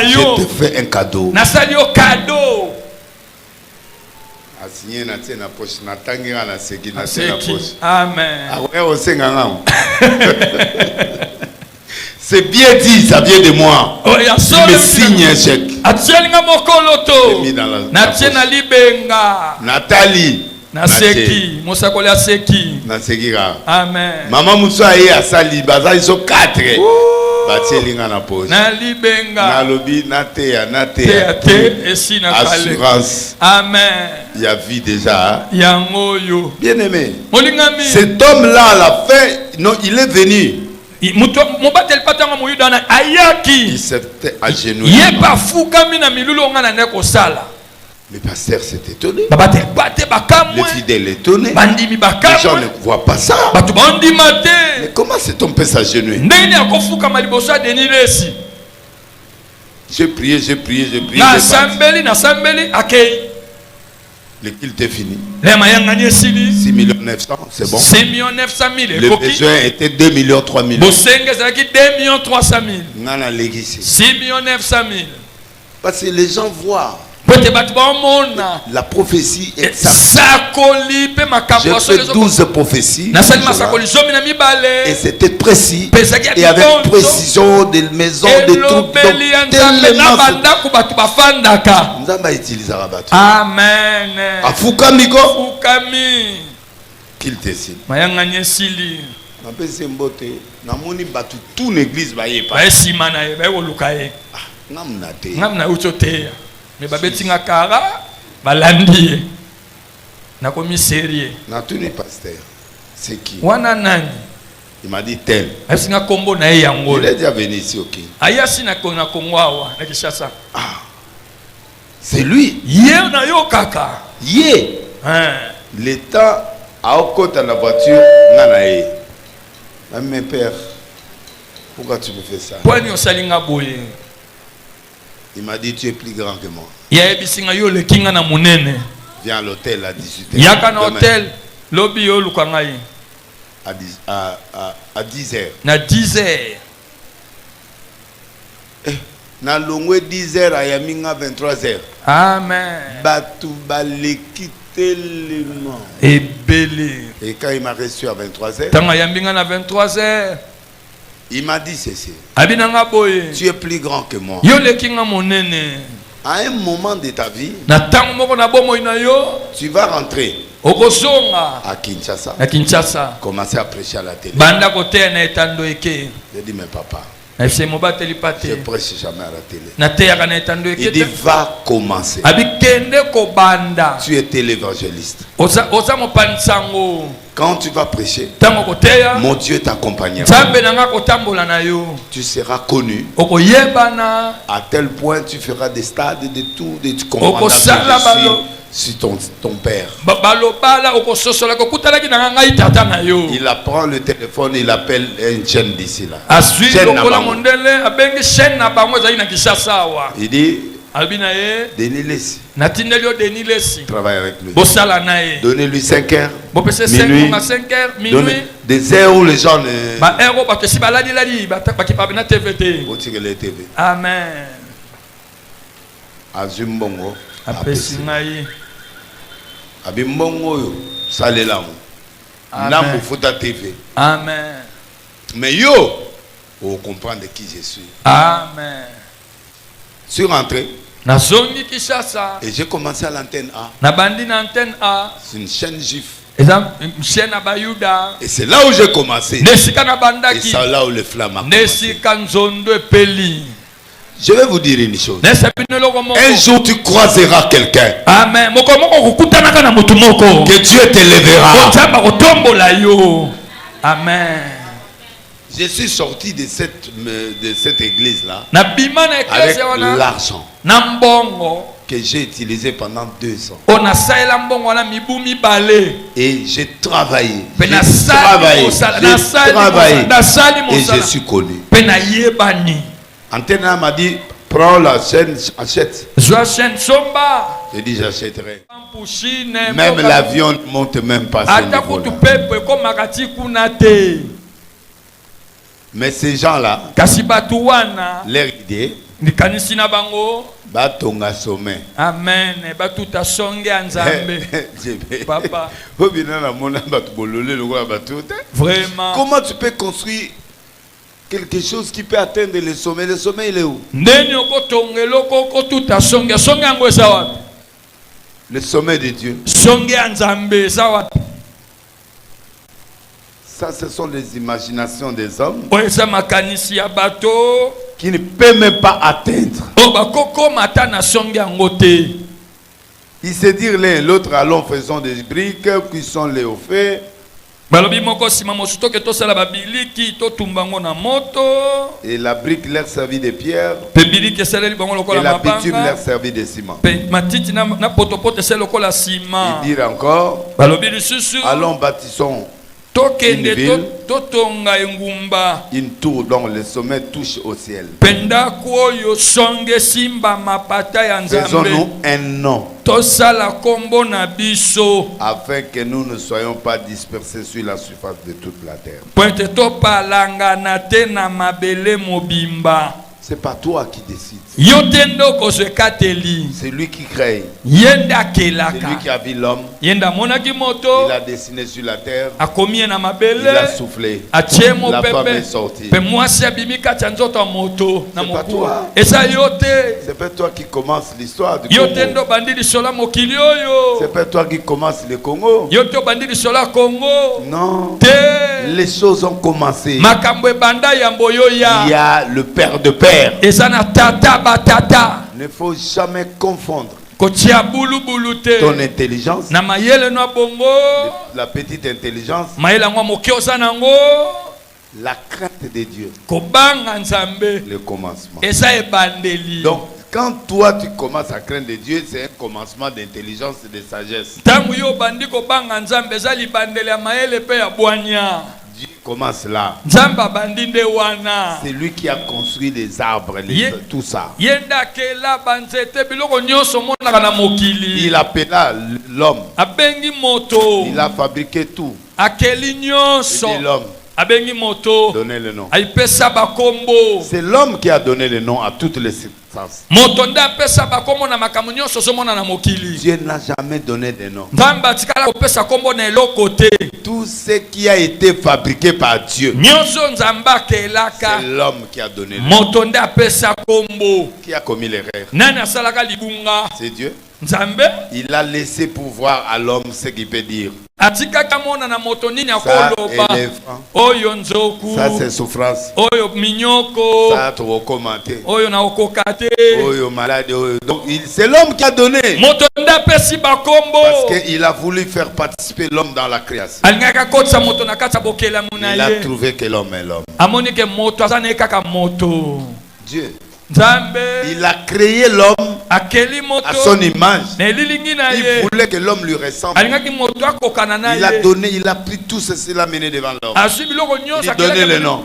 [SPEAKER 1] Je te fais un cadeau. Asigné na tena poche na tangira na seki na tena poche.
[SPEAKER 2] Amen.
[SPEAKER 1] C'est bien dit, ça vient de moi. Il me signe un chèque. Nathalie.
[SPEAKER 2] Naseki, Mosakole Seki.
[SPEAKER 1] Nasekira.
[SPEAKER 2] Amen.
[SPEAKER 1] Maman Moussa et Asali, Baza ils sont 4. Batielinga na poche.
[SPEAKER 2] Na libenga.
[SPEAKER 1] Na lobi na te. Assurance.
[SPEAKER 2] Amen.
[SPEAKER 1] Il y a vie déjà.
[SPEAKER 2] Yangoyo.
[SPEAKER 1] Bien aimé. Cet homme là à la fin, non, il est venu. Il s'était agenouillé. Le pasteur s'est étonné. Le fidèle est étonné. Les gens ne voient pas ça. Mais comment cet homme peut s'agenouiller? J'ai prié. Le culte est fini. 6 900 000, c'est bon.
[SPEAKER 2] 900 000.
[SPEAKER 1] Le besoin était 2 3 000 000.
[SPEAKER 2] 6 900 000.
[SPEAKER 1] Parce que les gens voient. La prophétie est ça. J'ai fait 12 prophéties. Et c'était précis. Et avec précision des maisons, des troupes.
[SPEAKER 2] Amen.
[SPEAKER 1] Afoukamiko. Qu'il te signe. Namoni batu tout l'église ba yepa.
[SPEAKER 2] Mais babetinga kara balandi na komiserie
[SPEAKER 1] na tuni pasteur c'est qui
[SPEAKER 2] wana nani
[SPEAKER 1] il m'a dit tel
[SPEAKER 2] asinga kombo na ye yango
[SPEAKER 1] il est déjà venu ici OK
[SPEAKER 2] ayasi na kongwawa na Kishasa
[SPEAKER 1] c'est lui
[SPEAKER 2] ye na yo kaka
[SPEAKER 1] ye l'état a okota la voiture ngana ye mais père pourquoi tu me fais ça
[SPEAKER 2] poni osalinga boye.
[SPEAKER 1] Il m'a dit tu es plus grand que moi.
[SPEAKER 2] Viens
[SPEAKER 1] à l'hôtel à 18h.
[SPEAKER 2] Yaka na hôtel lobi yo lukangai
[SPEAKER 1] à 10h.
[SPEAKER 2] Na 10h.
[SPEAKER 1] Na longwe 10h à yaminga 23h.
[SPEAKER 2] Amen.
[SPEAKER 1] Batu baleki tellement.
[SPEAKER 3] Et belé.
[SPEAKER 1] Et quand il m'a reçu à 23h,
[SPEAKER 3] Tanga yambinga na 23h.
[SPEAKER 1] il m'a dit ceci.
[SPEAKER 3] Abinanga boye.
[SPEAKER 1] Tu es plus grand que moi.
[SPEAKER 3] Yo lekinga monene.
[SPEAKER 1] À un moment de ta vie,
[SPEAKER 3] Na tango moko na bomo ina yo.
[SPEAKER 1] tu vas rentrer
[SPEAKER 3] Okosonga.
[SPEAKER 1] à Kinshasa.
[SPEAKER 3] Na Kinshasa.
[SPEAKER 1] Commencer à prêcher à la télé.
[SPEAKER 3] Banda kote na etando eke.
[SPEAKER 1] J'ai dit, mais papa,
[SPEAKER 3] Na se mobate
[SPEAKER 1] je
[SPEAKER 3] lipate.
[SPEAKER 1] ne prêche jamais à la télé.
[SPEAKER 3] Na te ya kana etando eke.
[SPEAKER 1] Il dit, va commencer.
[SPEAKER 3] Abikende ko banda.
[SPEAKER 1] Tu étais l'évangéliste.
[SPEAKER 3] Oza mopansango.
[SPEAKER 1] Quand tu vas prêcher,
[SPEAKER 3] Tango koteya.
[SPEAKER 1] mon Dieu t'accompagnera.
[SPEAKER 3] Nzambe nanga kotambola na yo.
[SPEAKER 1] Tu seras connu.
[SPEAKER 3] Okoyebana.
[SPEAKER 1] À tel point, tu feras des stades de tout, de tu
[SPEAKER 3] Okosala balo.
[SPEAKER 1] sur ton père.
[SPEAKER 3] Balobala okososola kokutala kinanga ngai tata na yo.
[SPEAKER 1] Il apprend le téléphone, il appelle une chaîne d'ici là.
[SPEAKER 3] Asui
[SPEAKER 1] Chaîne na
[SPEAKER 3] lokola
[SPEAKER 1] bango.
[SPEAKER 3] mondele abengi chaîne na bango ezali na Kinshasa wa.
[SPEAKER 1] Il dit,
[SPEAKER 3] Albina ye
[SPEAKER 1] Denis Lessi,
[SPEAKER 3] natindeli yo Denis Lessi.
[SPEAKER 1] travaille avec lui.
[SPEAKER 3] Bosala na ye.
[SPEAKER 1] Donnez-lui 5 heures.
[SPEAKER 3] Bopese
[SPEAKER 1] Minuit.
[SPEAKER 3] 5 à 5 heures minuit.
[SPEAKER 1] Donnez des heures où les gens ne.
[SPEAKER 3] Ba ero ba kesi baladi ladi ba kipa na TVT.
[SPEAKER 1] Retirez les TV.
[SPEAKER 3] Amen.
[SPEAKER 1] Azumbongo.
[SPEAKER 3] Apesi ngai.
[SPEAKER 1] Abimbongo yo. Salelamu.
[SPEAKER 3] Amen.
[SPEAKER 1] Namu futa TV.
[SPEAKER 3] Amen.
[SPEAKER 1] Mais yo, on comprend de qui je suis.
[SPEAKER 3] Amen.
[SPEAKER 1] Je suis rentré
[SPEAKER 3] Nazongi Kinshasa.
[SPEAKER 1] et j'ai commencé à l'antenne A.
[SPEAKER 3] Na bandi na antenne A.
[SPEAKER 1] C'est une chaîne juive.
[SPEAKER 3] Eza chaîne Bayuda.
[SPEAKER 1] Et c'est là où j'ai commencé.
[SPEAKER 3] Nesika na
[SPEAKER 1] Et
[SPEAKER 3] bandaki.
[SPEAKER 1] c'est là où le flamme a commencé.
[SPEAKER 3] Nesika nzondo peli.
[SPEAKER 1] Je vais vous dire une chose.
[SPEAKER 3] Un
[SPEAKER 1] Un jour, tu croiseras quelqu'un.
[SPEAKER 3] Amen. Moko moko kutanaka na mutu moko.
[SPEAKER 1] Que Dieu te lèvera.
[SPEAKER 3] Otamba kotombola yo. Amen.
[SPEAKER 1] Je suis sorti de cette église-là
[SPEAKER 3] Na bima na
[SPEAKER 1] avec
[SPEAKER 3] eklese wana.
[SPEAKER 1] l'argent
[SPEAKER 3] Na mbongo.
[SPEAKER 1] que j'ai utilisé pendant 2 ans.
[SPEAKER 3] Ona saela mbongo wana mibu mibale.
[SPEAKER 1] Et j'ai travaillé.
[SPEAKER 3] Pe
[SPEAKER 1] J'ai
[SPEAKER 3] na
[SPEAKER 1] travaillé.
[SPEAKER 3] sali
[SPEAKER 1] J'ai travaillé. Et je
[SPEAKER 3] mosala.
[SPEAKER 1] suis connu.
[SPEAKER 3] Pe na yebani.
[SPEAKER 1] Antenne m'a dit, prends la chaîne, achète.
[SPEAKER 3] Zwa chaîne somba.
[SPEAKER 1] J'ai dit, j'achèterai.
[SPEAKER 3] Pushine.
[SPEAKER 1] Même l'avion ne monte même pas ce
[SPEAKER 3] Ata kutu
[SPEAKER 1] niveau-là.
[SPEAKER 3] pepe ko makati kuna te.
[SPEAKER 1] Mais ces gens-là,
[SPEAKER 3] Kasi batu wana.
[SPEAKER 1] leur idée,
[SPEAKER 3] Nikanisi na bango.
[SPEAKER 1] batonga sommet.
[SPEAKER 3] Amen. Batu ta songe anzambe. Papa. Vraiment.
[SPEAKER 1] Comment tu peux construire quelque chose qui peut atteindre le sommet? Le sommet, il est où?
[SPEAKER 3] Ndeni okotongelo koko tuta songe. Songe yango eza wapi?
[SPEAKER 1] Le sommet de Dieu.
[SPEAKER 3] Songe anzambe eza wapi?
[SPEAKER 1] Ça, ce sont les imaginations des hommes
[SPEAKER 3] Oyo eza makanisi ya bato.
[SPEAKER 1] qui ne peuvent même pas atteindre.
[SPEAKER 3] O bakoko mata na songe yango te.
[SPEAKER 1] Ils se disent l'un et l'autre, allons, faisons des briques, cuissons-les au feu.
[SPEAKER 3] Balobi moko sima mosuto ke tosala babiliki totumba ngo na moto.
[SPEAKER 1] Et la brique leur servit de pierre.
[SPEAKER 3] Pe biliki esaleli bango
[SPEAKER 1] Et
[SPEAKER 3] lokola
[SPEAKER 1] la bitume leur
[SPEAKER 3] mabanga.
[SPEAKER 1] servit de ciment.
[SPEAKER 3] Pe matiti na potopoto esali lokola nsima.
[SPEAKER 1] Ils dirent encore,
[SPEAKER 3] Balobi lisusu.
[SPEAKER 1] allons, bâtissons
[SPEAKER 3] Tokende
[SPEAKER 1] Une ville.
[SPEAKER 3] totonga engumba.
[SPEAKER 1] une tour dont le sommet touche au ciel.
[SPEAKER 3] Pendako oyo songe simba mapata ya nzambe.
[SPEAKER 1] Faisons-nous un nom
[SPEAKER 3] Tosala kombo na biso.
[SPEAKER 1] afin que nous ne soyons pas dispersés sur la surface de toute la terre.
[SPEAKER 3] Pointe topalangana te na mabele mobimba.
[SPEAKER 1] C'est pas toi qui décides.
[SPEAKER 3] Yo te ndoko zekateli.
[SPEAKER 1] C'est lui qui crée.
[SPEAKER 3] Yenda
[SPEAKER 1] C'est lui
[SPEAKER 3] kelaka.
[SPEAKER 1] qui a vu l'homme.
[SPEAKER 3] Yenda monaki moto.
[SPEAKER 1] Il a dessiné sur la terre.
[SPEAKER 3] Akomi na
[SPEAKER 1] Il a
[SPEAKER 3] mabele.
[SPEAKER 1] soufflé.
[SPEAKER 3] Atie mo
[SPEAKER 1] La femme
[SPEAKER 3] pepe.
[SPEAKER 1] est sortie.
[SPEAKER 3] Pe mwasi abimi kati ya nzoto ya moto na
[SPEAKER 1] C'est pas
[SPEAKER 3] moku.
[SPEAKER 1] toi.
[SPEAKER 3] Eza yo te.
[SPEAKER 1] C'est pas toi qui commence l'histoire du
[SPEAKER 3] Yo
[SPEAKER 1] Congo.
[SPEAKER 3] te ndo bandi lisola mokili oyo.
[SPEAKER 1] C'est pas toi qui commence le Congo.
[SPEAKER 3] Yo te bandi lisola Congo.
[SPEAKER 1] Non.
[SPEAKER 3] Te.
[SPEAKER 1] Les choses ont commencé.
[SPEAKER 3] Makambo ebanda yambo yo
[SPEAKER 1] Il y
[SPEAKER 3] ya.
[SPEAKER 1] a le père de père.
[SPEAKER 3] Eza na tata batata.
[SPEAKER 1] Il ne faut jamais confondre
[SPEAKER 3] Kotia bulu bulu te.
[SPEAKER 1] ton intelligence,
[SPEAKER 3] Na mayele no bongo.
[SPEAKER 1] la petite intelligence,
[SPEAKER 3] Mayele ngo mokiosa nango.
[SPEAKER 1] la crainte de Dieu,
[SPEAKER 3] Kobanga nzambe.
[SPEAKER 1] le commencement.
[SPEAKER 3] Eza ebandeli.
[SPEAKER 1] Donc, quand toi tu commences à craindre de Dieu, c'est un commencement d'intelligence et de sagesse.
[SPEAKER 3] Tangu yo bandi kobanga nzambe eza libandeli ya mayele pe ya bwanya.
[SPEAKER 1] Dieu commence là.
[SPEAKER 3] Nzamba bandi nde wana.
[SPEAKER 1] C'est lui qui a construit les arbres, tout ça.
[SPEAKER 3] Yenda kela banzete biloko nyonso monaka na mokili.
[SPEAKER 1] Il appela l'homme.
[SPEAKER 3] Abengi moto.
[SPEAKER 1] Il a fabriqué tout.
[SPEAKER 3] Akeli
[SPEAKER 1] Il
[SPEAKER 3] nyonso.
[SPEAKER 1] dit l'homme.
[SPEAKER 3] Abengi moto.
[SPEAKER 1] Donnez le nom.
[SPEAKER 3] Aipesa bakombo.
[SPEAKER 1] C'est l'homme qui a donné le nom à toutes les sens.
[SPEAKER 4] Dieu n'a jamais donné de nom.
[SPEAKER 1] Tout ce qui a été fabriqué par Dieu, c'est l'homme qui a donné le nom. Qui a commis l'erreur? C'est Dieu. Il a laissé pouvoir à l'homme ce qu'il peut dire. Ça, éléphant. Ça, c'est souffrance. Ça, tu vas commenter. Malade. Donc, c'est l'homme qui a donné. Parce qu'il a voulu faire participer l'homme dans la création. Il a trouvé que l'homme est l'homme. Dieu. Il a créé l'homme à son image. Il voulait que l'homme lui ressemble. Il a donné, il a pris tout ceci, il l'a mené devant l'homme. Il a donné le nom.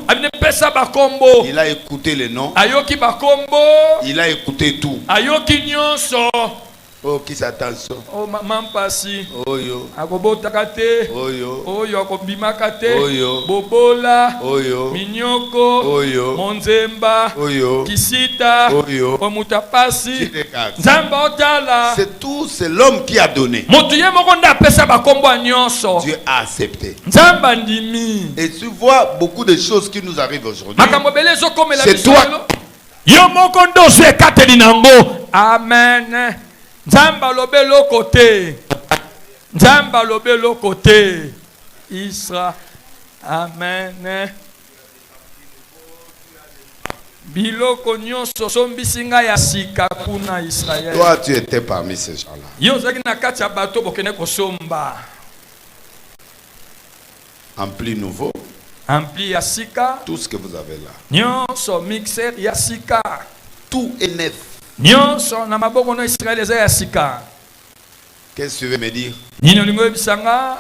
[SPEAKER 1] Il a écouté le nom. Il a écouté tout. Oh, qui s'attention.
[SPEAKER 3] Oh, maman passi.
[SPEAKER 1] Oh yo.
[SPEAKER 3] Akobotakate.
[SPEAKER 1] Oh yo.
[SPEAKER 3] Oh yo akobimakate.
[SPEAKER 1] Oh yo.
[SPEAKER 3] Bobola.
[SPEAKER 1] Oh yo.
[SPEAKER 3] Minyoko.
[SPEAKER 1] Oh yo.
[SPEAKER 3] Monzemba.
[SPEAKER 1] Oh yo.
[SPEAKER 3] Kisita.
[SPEAKER 1] Oh yo.
[SPEAKER 3] Omutapasi. Nzamba otala.
[SPEAKER 1] C'est tout, c'est l'homme qui a donné.
[SPEAKER 3] Motuye mokonda pesa bakombo nyonso.
[SPEAKER 1] Dieu a accepté.
[SPEAKER 3] Nzamba ndimi.
[SPEAKER 1] Et tu vois beaucoup de choses qui nous arrivent aujourd'hui.
[SPEAKER 3] C'est toi. Yo mokondo se kateli nango. Amen. Nzamba lobelo côté. Nzamba lobelo côté. Isra. Amen. Biloko nyonso sombisinga ya sika kuna Israël.
[SPEAKER 1] Toi tu étais parmi ces gens-là.
[SPEAKER 3] Yo zaki na kati ya bato bokene kosomba.
[SPEAKER 1] Ampli nouveau.
[SPEAKER 3] Ampli ya sika.
[SPEAKER 1] Tout ce que vous avez là.
[SPEAKER 3] Nyonso mixer ya sika.
[SPEAKER 1] Tout est neuf.
[SPEAKER 3] Nyonso na maboko no Israël eza ya sika.
[SPEAKER 1] Qu'est-ce que tu veux me dire?
[SPEAKER 3] Nino lingo bisanga.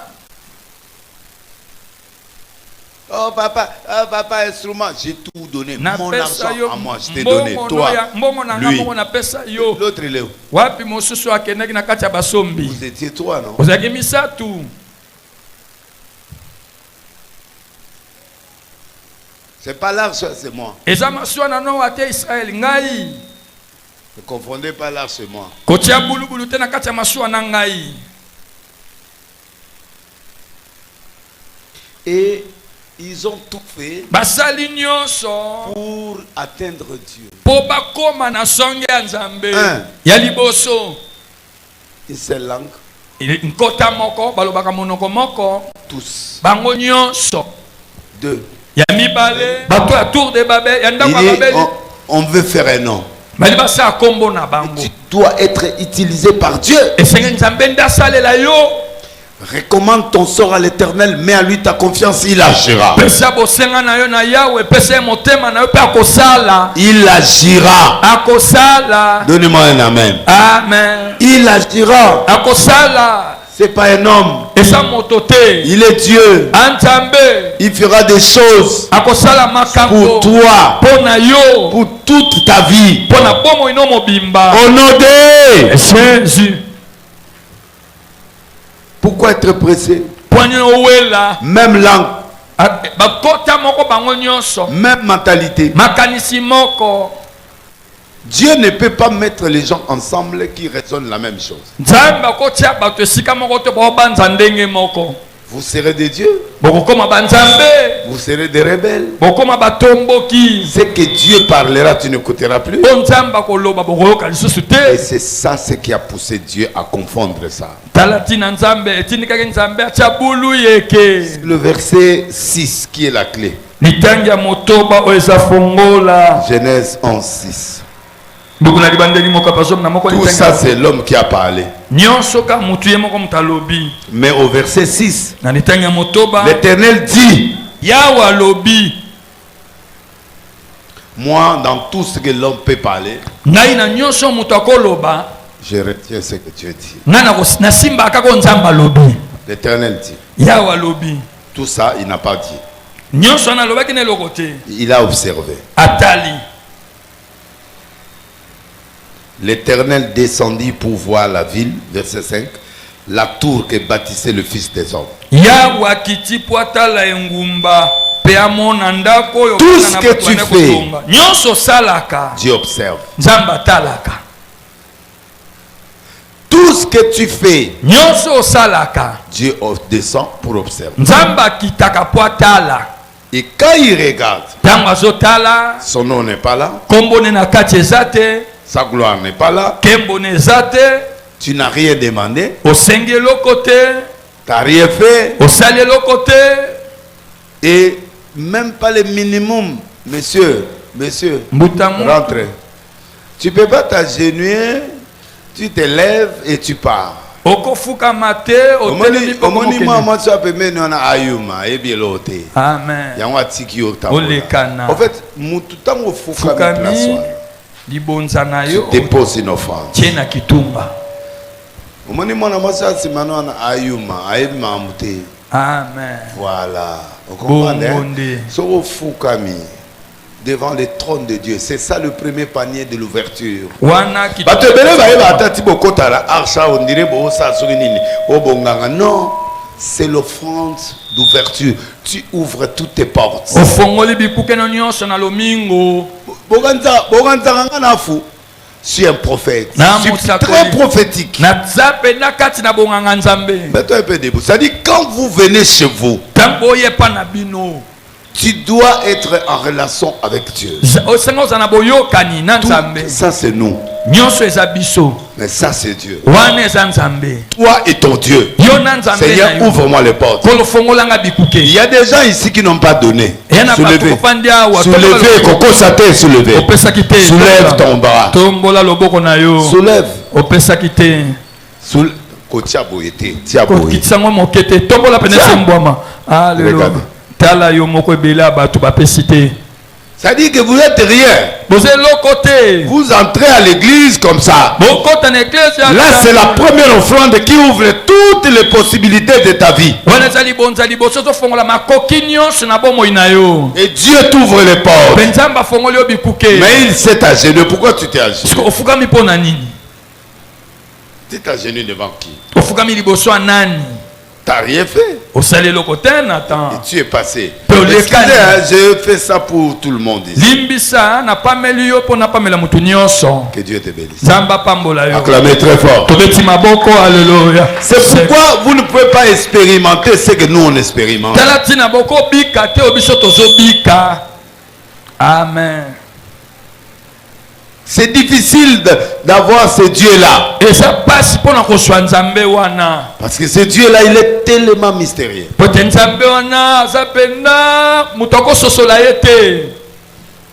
[SPEAKER 1] Oh papa, instrument, j'ai tout donné. Mon argent à moi, je t'ai donné. Toi, lui, l'autre il est où? Vous étiez toi, non? C'est pas l'argent, c'est moi. Ne confondez pas l'argent, c'est moi. Et ils ont tout fait pour atteindre Dieu. Une seule langue. Tous. Deux. On veut faire un nom. Tu dois être utilisé par Dieu. Recommande ton sort à l'Éternel, mets à lui ta confiance, il agira. Il agira. Donnez-moi un amen.
[SPEAKER 3] Amen.
[SPEAKER 1] Il agira. C'est pas un homme. Il est Dieu. Il fera des choses pour toi, pour toute ta vie. Au nom de Jésus. Pourquoi être pressé? Même langue, même mentalité. Dieu ne peut pas mettre les gens ensemble qui raisonnent la même chose. Vous serez des dieux. Vous serez des rebelles. Ce que Dieu parlera, tu n'écouteras plus. Et c'est ça ce qui a poussé Dieu à confondre ça. Le verset 6 qui est la clé. Genèse 11, 6. Tout ça c'est l'homme qui a parlé. Mais au verset 6, l'Éternel dit: moi, dans tout ce que l'homme peut parler, je retiens ce que Dieu dit. L'Éternel dit. Tout ça, il n'a pas dit. Il a observé. L'Éternel descendit pour voir la ville, verset 5, la tour que bâtissait le Fils des hommes.
[SPEAKER 4] Tout ce que tu fais, Dieu observe. Tout ce que tu fais, Dieu descend pour observer. Et quand il regarde, son nom n'est pas là, sa gloire n'est pas là, tu n'as rien demandé, tu n'as rien fait, et même pas le minimum, monsieur, rentre. Tu ne peux pas t'agenouiller, tu te lèves et tu pars. Amen. En fait, tu déposes une offrande.
[SPEAKER 3] Amen.
[SPEAKER 4] Voilà. Vous comprenez? Devant le trône de Dieu. C'est ça le premier panier de l'ouverture. Non, c'est l'offrande d'ouverture. Tu ouvres toutes tes portes. Je suis un prophète. Je suis très prophétique. Mets-toi un peu debout. Ça dit quand vous venez chez vous, tu dois être en relation avec Dieu. Tout ça c'est nous. Mais ça c'est Dieu. Toi et ton Dieu. Seigneur, ouvre-moi les portes. Il y a des gens ici qui n'ont pas donné. Soulevez. Soulevez. Coco Saté, soulevez. Soulève ton bras. Soulève. Regarde. Ça dit que vous êtes rien. Vous entrez à l'église comme ça. Là, c'est la première offrande qui ouvre toutes les possibilités de ta vie. Et Dieu t'ouvre les portes. Mais il s'est agenouillé. Pourquoi tu t'es agenouillé? Tu t'es agenouillé devant qui? T'as rien fait. Et tu es passé. Je fais ça pour tout le monde ici. Que Dieu te bénisse. Acclamez très fort. C'est pourquoi vous ne pouvez pas expérimenter ce que nous on expérimente.
[SPEAKER 3] Amen.
[SPEAKER 4] C'est difficile d'avoir ce Dieu-là.
[SPEAKER 3] Et ça passe pour nous.
[SPEAKER 4] Parce que ce Dieu-là, il est tellement mystérieux.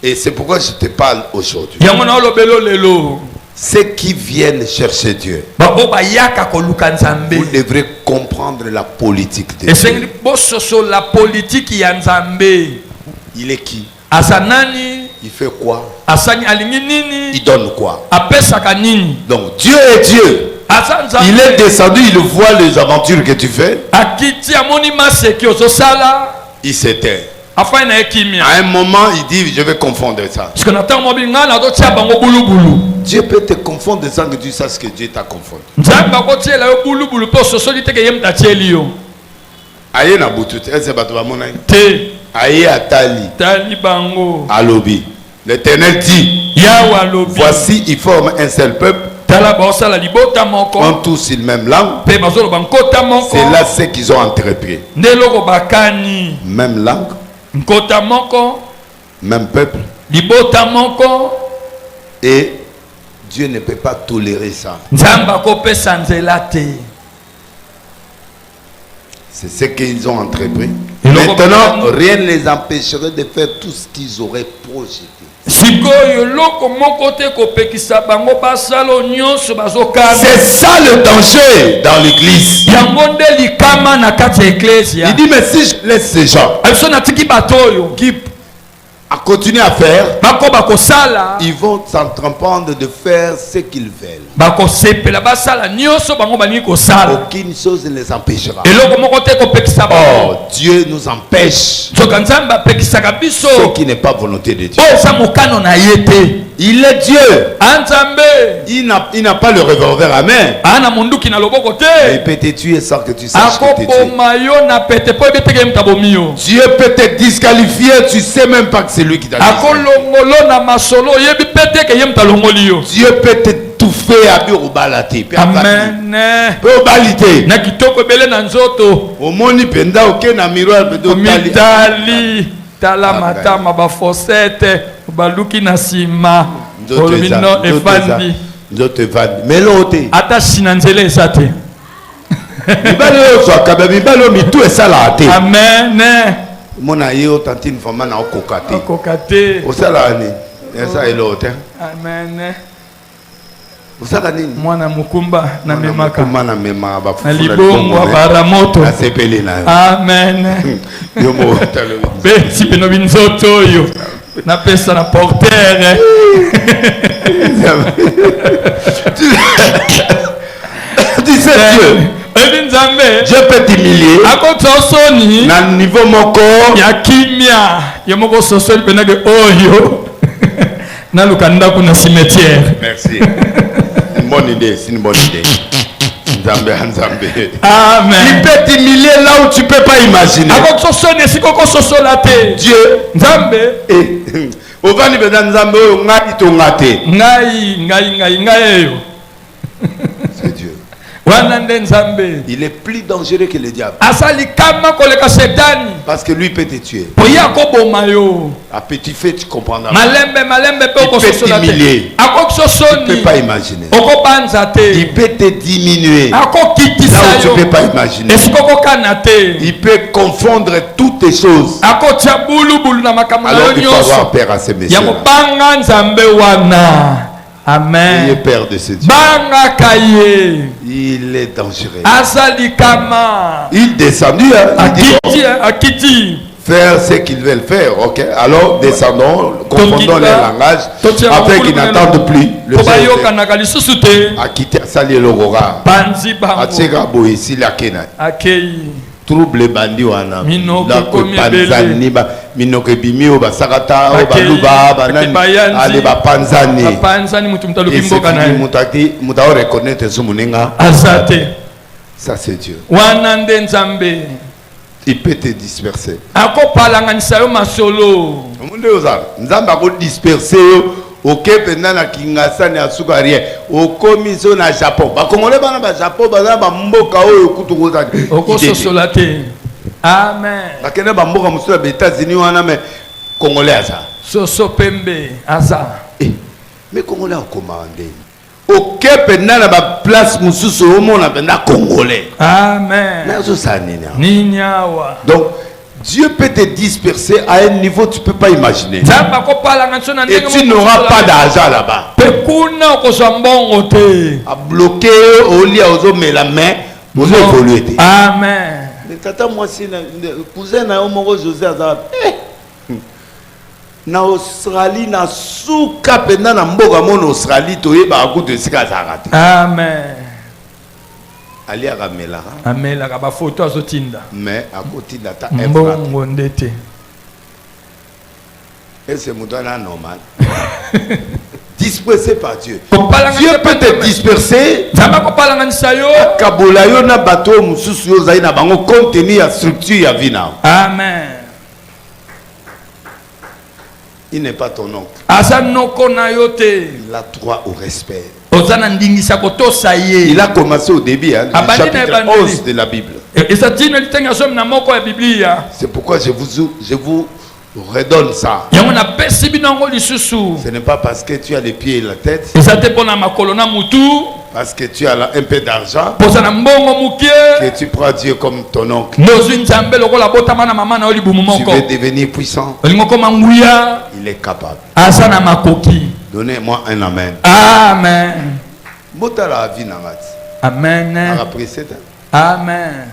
[SPEAKER 4] Et c'est pourquoi je te parle aujourd'hui. Ceux qui viennent chercher Dieu, vous devrez comprendre la politique de Dieu. Il est qui? Il fait quoi? Il donne quoi? Donc Dieu est Dieu. Il est descendu, il voit les aventures que tu fais. Il s'éteint. À un moment, il dit, je vais confondre ça. Dieu peut te confondre sans que tu saches que Dieu t'a confondu. Aïe na butut, est-ce que tu vas m'en Aïe atali. Alobi. L'Éternel dit, voici, ils forment un seul peuple. En tous une même langue. C'est là ce qu'ils ont entrepris. Même langue. Même peuple. Et Dieu ne peut pas tolérer ça. C'est ce qu'ils ont entrepris. Maintenant, rien ne les empêcherait de faire tout ce qu'ils auraient projeté. C'est ça le danger dans l'église. Il dit, mais si je laisse ces gens qui, à
[SPEAKER 1] continuer à faire, ils vont s'entreprendre de faire ce qu'ils veulent. Aucune chose ne les empêchera. Oh, Dieu nous empêche ce qui n'est pas volonté de Dieu. Il est Dieu. Il n'a pas le revolver à main. Il peut te tuer sans que tu saches que tu es tué. Dieu peut te disqualifier, tu ne sais même pas que c'est lui qui t'a disqualifié. Dieu peut t'étouffer à Birobalate.
[SPEAKER 2] Amen.
[SPEAKER 1] Au moni penda aucun miroir
[SPEAKER 2] tala matama ba fossette baluki na sima olumino efandi
[SPEAKER 1] nzoto efandi melote
[SPEAKER 2] ata sinanzele esate
[SPEAKER 1] mibalo so akabe mibalo mitu esala ate.
[SPEAKER 2] Amen.
[SPEAKER 1] Mona yo tantine fama na okokate
[SPEAKER 2] okokate
[SPEAKER 1] osala ni esa elote.
[SPEAKER 2] Amen.
[SPEAKER 1] Osala nini
[SPEAKER 2] mwana mukumba na memaka
[SPEAKER 1] na mema ba
[SPEAKER 2] na libongo bara moto
[SPEAKER 1] na sepele na.
[SPEAKER 2] Amen.
[SPEAKER 1] Yo mo talo
[SPEAKER 2] beti bino binzoto yo na pesa na porteur.
[SPEAKER 1] Tu sais Dieu. Dieu peut t'humilier na niveau moko
[SPEAKER 2] ya kimia ya moko sosoli penage oyo na lukanda kuna cimetière.
[SPEAKER 1] Merci. Une bonne idée, c'est une bonne idée.
[SPEAKER 2] Amen.
[SPEAKER 1] Il peut t'humilier là où tu ne peux pas imaginer. Dieu.
[SPEAKER 2] Nzambe.
[SPEAKER 1] Ovani beda nzambe oyo ngai tongate.
[SPEAKER 2] Ngai.
[SPEAKER 1] C'est Dieu.
[SPEAKER 2] Il
[SPEAKER 1] est plus dangereux que le diable. Parce que lui peut te tuer. À petit fait, tu comprendras. Il peut t'humilier. Tu ne peux pas imaginer. Il peut te diminuer. Là où tu ne peux pas imaginer. Il peut confondre toutes les choses. Alors il faut avoir peur à ces messieurs.
[SPEAKER 2] Amen.
[SPEAKER 1] Il est père de ce Dieu. Il est dangereux. Il descendu. Faire ce qu'ils veulent faire. Ok. Alors descendons, confondons les langages afin qu'ils n'entendent plus le Seigneur. A quitté Sali Logora. Atsega Boisi la Kena. Trouble bandi wana ndako panzani ba minoke bimio ba sakata o baluba banani ale ba panzani
[SPEAKER 2] mutu mtaluki mboka na
[SPEAKER 1] mutati mutao reconnaître sumuninga
[SPEAKER 2] azate.
[SPEAKER 1] Ça c'est Dieu.
[SPEAKER 2] Wana nde nzambe
[SPEAKER 1] il peut te disperser.
[SPEAKER 2] Akopalanganisa yo masolo
[SPEAKER 1] omunde oza nzamba ko disperser oke penda na kingasani asuka rien okomiso na Japon bakongole bana ba Japon baza ba mboka oyo kutukoza
[SPEAKER 2] okososola te. Amen.
[SPEAKER 1] bakene ba mboka musula ba États-Unis wana mais congolais aza
[SPEAKER 2] soso pembe aza
[SPEAKER 1] mais congolais commandé oke penda na ba place mususu omona penda congolais.
[SPEAKER 2] Amen.
[SPEAKER 1] mais zo sa
[SPEAKER 2] ninyawa
[SPEAKER 1] donc Dieu peut te disperser à un niveau que tu ne peux pas imaginer. Et tu n'auras pas d'argent là-bas. À bloquer au lit mais la main, vous évoluez.
[SPEAKER 2] Amen.
[SPEAKER 1] Mais tata moi si le cousin na omoro José Azar. Na Australie na souka pena na mboka mon Australie toyeba akuto sika azarate.
[SPEAKER 2] Amen.
[SPEAKER 1] Ali aramela.
[SPEAKER 2] Amela ba photo azotinda.
[SPEAKER 1] Mais à côté de ta
[SPEAKER 2] mbongo ndete.
[SPEAKER 1] Et c'est moutana normal. Dispersé par Dieu. Dieu peut te disperser. Kabola yo na bateau mususu yo zaina bango contenir la structure ya vina.
[SPEAKER 2] Amen.
[SPEAKER 1] Il n'est pas ton oncle.
[SPEAKER 2] Il
[SPEAKER 1] a droit au respect.
[SPEAKER 2] Il
[SPEAKER 1] a commencé au début, hein, le chapitre 11 de la Bible. C'est pourquoi je vous redonne ça. Ce n'est pas parce que tu as les pieds et la tête, parce que tu as un peu d'argent, que tu prends Dieu comme ton oncle. Tu veux devenir puissant. Il est capable. Donnez-moi un amen.
[SPEAKER 2] Amen.
[SPEAKER 1] Amen.
[SPEAKER 2] Amen.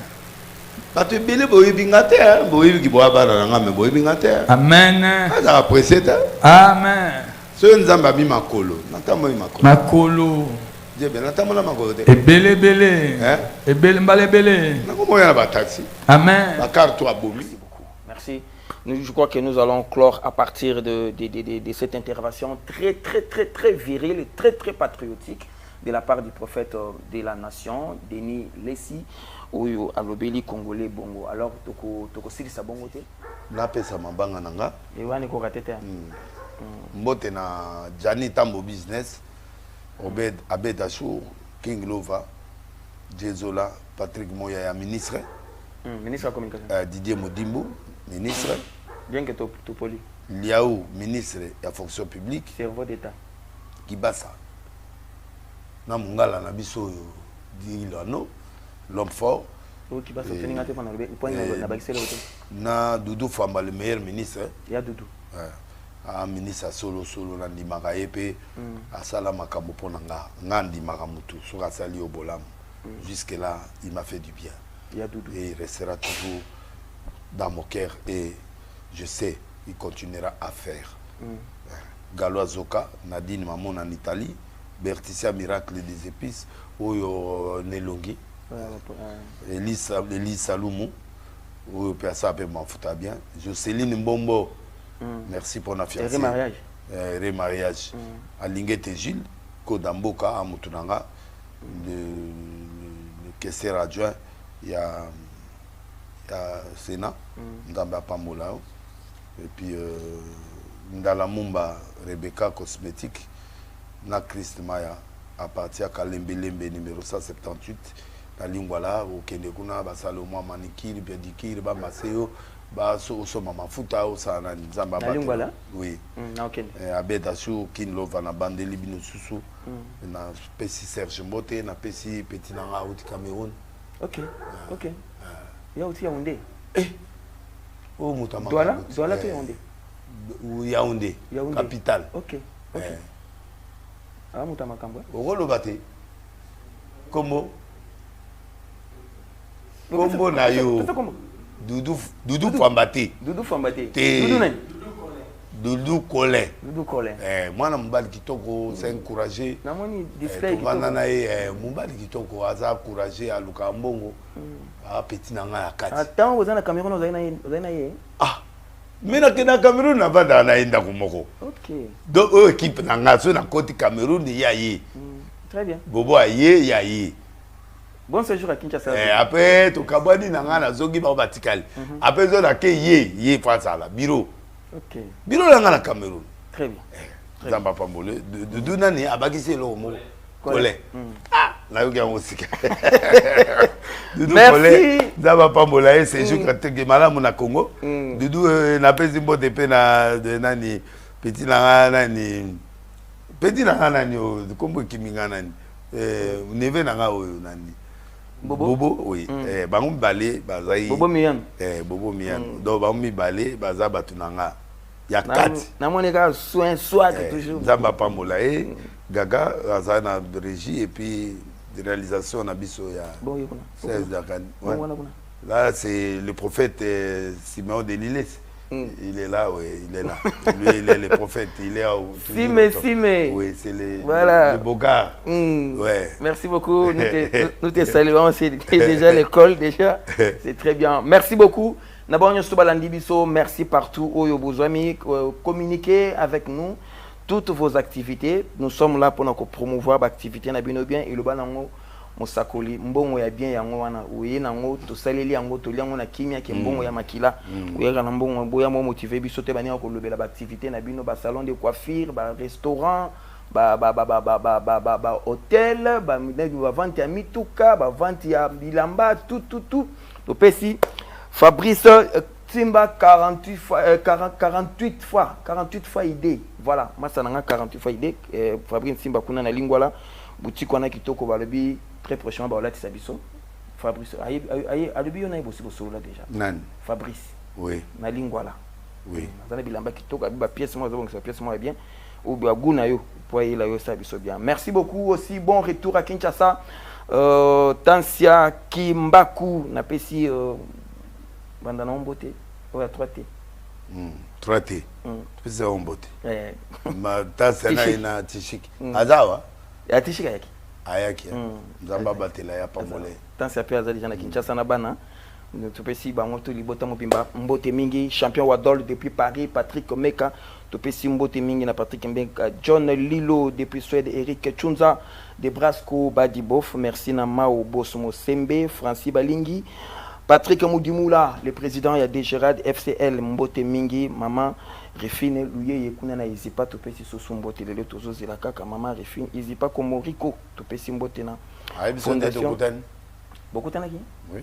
[SPEAKER 1] bato ebele boyebinga te boyebi kiboya bana nanga me boyebinga te
[SPEAKER 3] Amen.
[SPEAKER 1] azaka presse te
[SPEAKER 3] Amen.
[SPEAKER 1] soki nzambe abi makolo natamoli makolo
[SPEAKER 3] Makolo.
[SPEAKER 1] diebe natamola makolo te
[SPEAKER 3] Ebele bele. Ebele mbale bele.
[SPEAKER 1] nakomoya na bataxi
[SPEAKER 3] Amen.
[SPEAKER 1] bakarto abomi.
[SPEAKER 2] Merci. Je crois que nous allons clore à partir de cette intervention très virile et très patriotique de la part du prophète de la nation, Denis Lessi, ou Alobeli Congolais Bongo. Alors, toko sili sa bongo te?
[SPEAKER 1] Na pesa mabanga nanga.
[SPEAKER 2] Ewane ko ratete.
[SPEAKER 1] Mbote na Jani Tambo Business, Abed Achour, King Lova, Djezola, Patrick Moya, ministre.
[SPEAKER 2] Ministre de la communication.
[SPEAKER 1] Didier Modimbo, ministre.
[SPEAKER 2] Bien que tu poli.
[SPEAKER 1] Liaou, ministre de la fonction publique.
[SPEAKER 2] Cerveau d'État.
[SPEAKER 1] Kibasa. Na Mungala na biso Dilano, l'homme fort.
[SPEAKER 2] Kibasa
[SPEAKER 1] na Doudou Famba, le meilleur ministre.
[SPEAKER 2] Il y a Doudou.
[SPEAKER 1] Un ministre solo na ndimaka yepe asala makambo ponanga ngandi makamutu soka sali obolam. Jusque là, il m'a fait du bien.
[SPEAKER 2] Il y a Doudou.
[SPEAKER 1] Et il restera toujours dans mon cœur et je sais il continuera à faire. Galois Zoka, Nadine Mamon en Italie, Berticia Miracle des épices, Oyo Nelongi, Elise Saloumou, Oyo Piasa Ape Mafouta bien, Jocelyne Mbombo, merci pour la fiancée.
[SPEAKER 2] Remariage.
[SPEAKER 1] Remariage. Alingete Gilles, Kodamboka, Amutunanga, le caissier adjoint, il y a Sénat, Ndamba Pamolao, et puis Ndala Mumba, Rebecca Cosmétique, na Christ Maya, à partir de Kalembelembe numéro 178, la Lingwala, au Kendekuna, Salomon Manikiri, Pedikiri, Bamaseo, Baso Mamafuta, Osana, Nzamba.
[SPEAKER 2] La Lingwala?
[SPEAKER 1] Oui.
[SPEAKER 2] Ok.
[SPEAKER 1] Abedashu, Kinlova, na Bande Libino Susu, na Pessi Serge Mbote, na Pessi Petit Nanga, Outi Cameroun.
[SPEAKER 2] Ok. Ok. Il y a aussi Yaoundé.
[SPEAKER 1] Oh, Moutama.
[SPEAKER 2] Douala tu Yaoundé.
[SPEAKER 1] Yaoundé, capitale.
[SPEAKER 2] Ok. Ok. Ah, Moutama Kambwa.
[SPEAKER 1] Oro Bate. Combo. Combo na yo. Doudou Fambate.
[SPEAKER 2] Doudou Fambate.
[SPEAKER 1] Doudou nani? Doudou Colin.
[SPEAKER 2] Doudou Colin.
[SPEAKER 1] Moi na Mbali Kitoko, c'est encouragé.
[SPEAKER 2] Na moni display
[SPEAKER 1] Kitoko. Wana Mbali Kitoko aza encouragé à Lukambongo. Ah petit nanga ya kati.
[SPEAKER 2] Attends, vous na Cameroun vous na ye.
[SPEAKER 1] Ah. Mais na Cameroun na banda na enda kumoko.
[SPEAKER 2] OK.
[SPEAKER 1] Donc équipe nanga so na côté Cameroun ya ye.
[SPEAKER 2] Très bien.
[SPEAKER 1] Bobo aye ya ye.
[SPEAKER 2] Bon séjour à Kinshasa.
[SPEAKER 1] Après to kabani nanga na zogi ba batikali. Après zo na ke ye face à la bureau.
[SPEAKER 2] OK.
[SPEAKER 1] Bureau nanga na Cameroun.
[SPEAKER 2] Très bien.
[SPEAKER 1] Zamba Pambole de nani abakisi lo mo. Collet. Ah, na yoga musika.
[SPEAKER 2] Merci.
[SPEAKER 1] Zamba Pambola c'est jour quand tu malamu na Congo. Dudu na pesi mbote pe na de nani petit nani petit nani o kombo kiminga nani neve nanga o nani Bobo oui bango balé bazai
[SPEAKER 2] Bobo Mian
[SPEAKER 1] Bobo Mian donc bango mi balé baza batunanga ya kati
[SPEAKER 2] na moneka soin soit toujours
[SPEAKER 1] Zamba Pambola Gaga aza na régie et puis de réalisation na biso ya 16 Dakar. Là c'est le prophète Simeon Deliles. Il est là, oui, il est là. Lui, il est le prophète, il est au
[SPEAKER 2] Simé.
[SPEAKER 1] Oui, c'est
[SPEAKER 2] voilà.
[SPEAKER 1] le beau gars. Ouais.
[SPEAKER 2] Merci beaucoup. Nous te saluons, c'est déjà l'école déjà. C'est très bien. Merci beaucoup. Merci partout où vous avez communiqué avec nous toutes vos activités. Nous sommes là pour nous promouvoir l'activité na bino bien et le banango mosakoli mbongo ya bien yango wana uye nango to saleli yango to liango na kimia ke mbongo ya makila uye kana mbongo boya mo motiver biso te bani ko lobela activité na bino ba salon de coiffure ba restaurant ba hôtel ba vente ya mituka ba vente ya bilamba tout to pesi Fabrice Simba 48 fois idée. Voilà, moi ça n'a 48 fois idée. Fabrice Simba kuna na lingwala boutique wana kitoko balobi très prochainement ba olati sabiso. Fabrice ayi alobi yona ibosi bosolo là déjà.
[SPEAKER 1] Nan.
[SPEAKER 2] Fabrice.
[SPEAKER 1] Oui.
[SPEAKER 2] Na lingwala.
[SPEAKER 1] Oui.
[SPEAKER 2] Zana bilamba kitoko ba pièce moi zo sa pièce moi bien. Ou ba guna yo pour y la yo sabiso bien. Merci beaucoup aussi, bon retour à Kinshasa. Tansia Kimbaku na pesi Bandana Ombote. Ouais, 3T.
[SPEAKER 1] 3T. C'est Ombote. Ma tasse na Tishik. Azawa.
[SPEAKER 2] Ya Tishik ayaki.
[SPEAKER 1] Ayaki. Nzamba batela ya pamole.
[SPEAKER 2] Tant c'est appelé Azali Jana Kinshasa na bana. Tu peux si bango to libota mopimba Mbote mingi champion Wadol depuis Paris, Patrick Meka. Tu peux si Mbote mingi na Patrick Mbenga, John Lilo depuis Suède, Eric Chunza de Brasco Badibof, merci na Mao Bosmo Sembe, Francis Balingi, Patrick Moudimoula, le président ya de Gérard FCL Mbote mingi, maman Refine Louye Yekuna na Izipa, tu peux si Sosu Mbote le tozo zilaka maman Refine Izipa Komoriko, tu peux si Mbote na
[SPEAKER 1] fondation.
[SPEAKER 2] Beaucoup d'années.
[SPEAKER 1] Oui.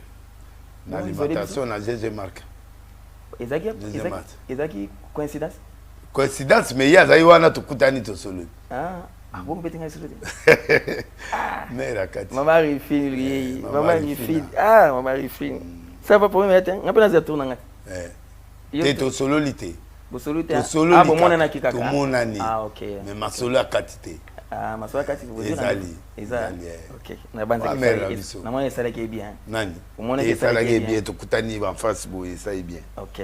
[SPEAKER 1] L'alimentation na GG Mark.
[SPEAKER 2] Ezaki coïncidence.
[SPEAKER 1] Coïncidence mais ya zai wana tukutani to solo.
[SPEAKER 2] Bon betting à solo.
[SPEAKER 1] Mais la Kati.
[SPEAKER 2] Maman Rifine, maman Rifine. Ah, maman Rifine. Ça va pour me mettre. On peut la tourner ngat.
[SPEAKER 1] T'es to solo lité.
[SPEAKER 2] Bo solo té.
[SPEAKER 1] Ah
[SPEAKER 2] bon mona na kikaka.
[SPEAKER 1] To mona ni.
[SPEAKER 2] Ah OK.
[SPEAKER 1] Mais ma solo akatité.
[SPEAKER 2] Ah, ma solo akatité.
[SPEAKER 1] Ezali.
[SPEAKER 2] OK. Na banza ki. Na mona sala ki bien.
[SPEAKER 1] Nani.
[SPEAKER 2] Mona ki sala ki bien.
[SPEAKER 1] Tukutani en face boy, ça est bien.
[SPEAKER 2] OK.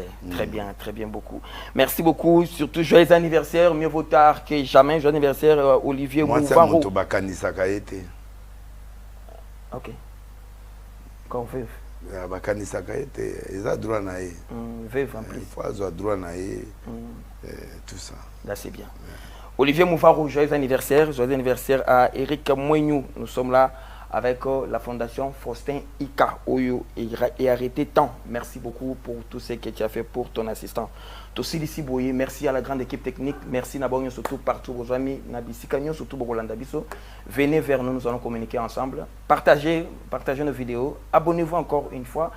[SPEAKER 2] Très bien beaucoup. Merci beaucoup, surtout joyeux anniversaire, mieux vaut tard que jamais. Joyeux anniversaire Olivier Mouvaro.
[SPEAKER 1] Moi c'est mon bakanisa été.
[SPEAKER 2] OK. Quand veuve.
[SPEAKER 1] Bakanisa été, ils ont droit na yé.
[SPEAKER 2] Veuve en plus.
[SPEAKER 1] Il faut avoir droit na yé. Tout ça.
[SPEAKER 2] Là c'est bien. Olivier Mouvaro, joyeux anniversaire à Eric Moignou. Nous sommes là avec la fondation Faustin Ika Oyo et arrêtez temps. Merci beaucoup pour tout ce que tu as fait pour ton assistant. Tossi Lissi Boye, merci à la grande équipe technique. Merci Nabonyo surtout partout vos amis Nabisikanyo surtout Bogolanda Biso. Venez vers nous, nous allons communiquer ensemble. Partagez nos vidéos. Abonnez-vous encore une fois.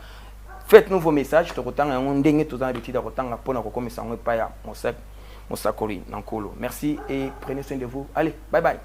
[SPEAKER 2] Faites-nous vos messages. Merci et prenez soin de vous. Allez, bye bye.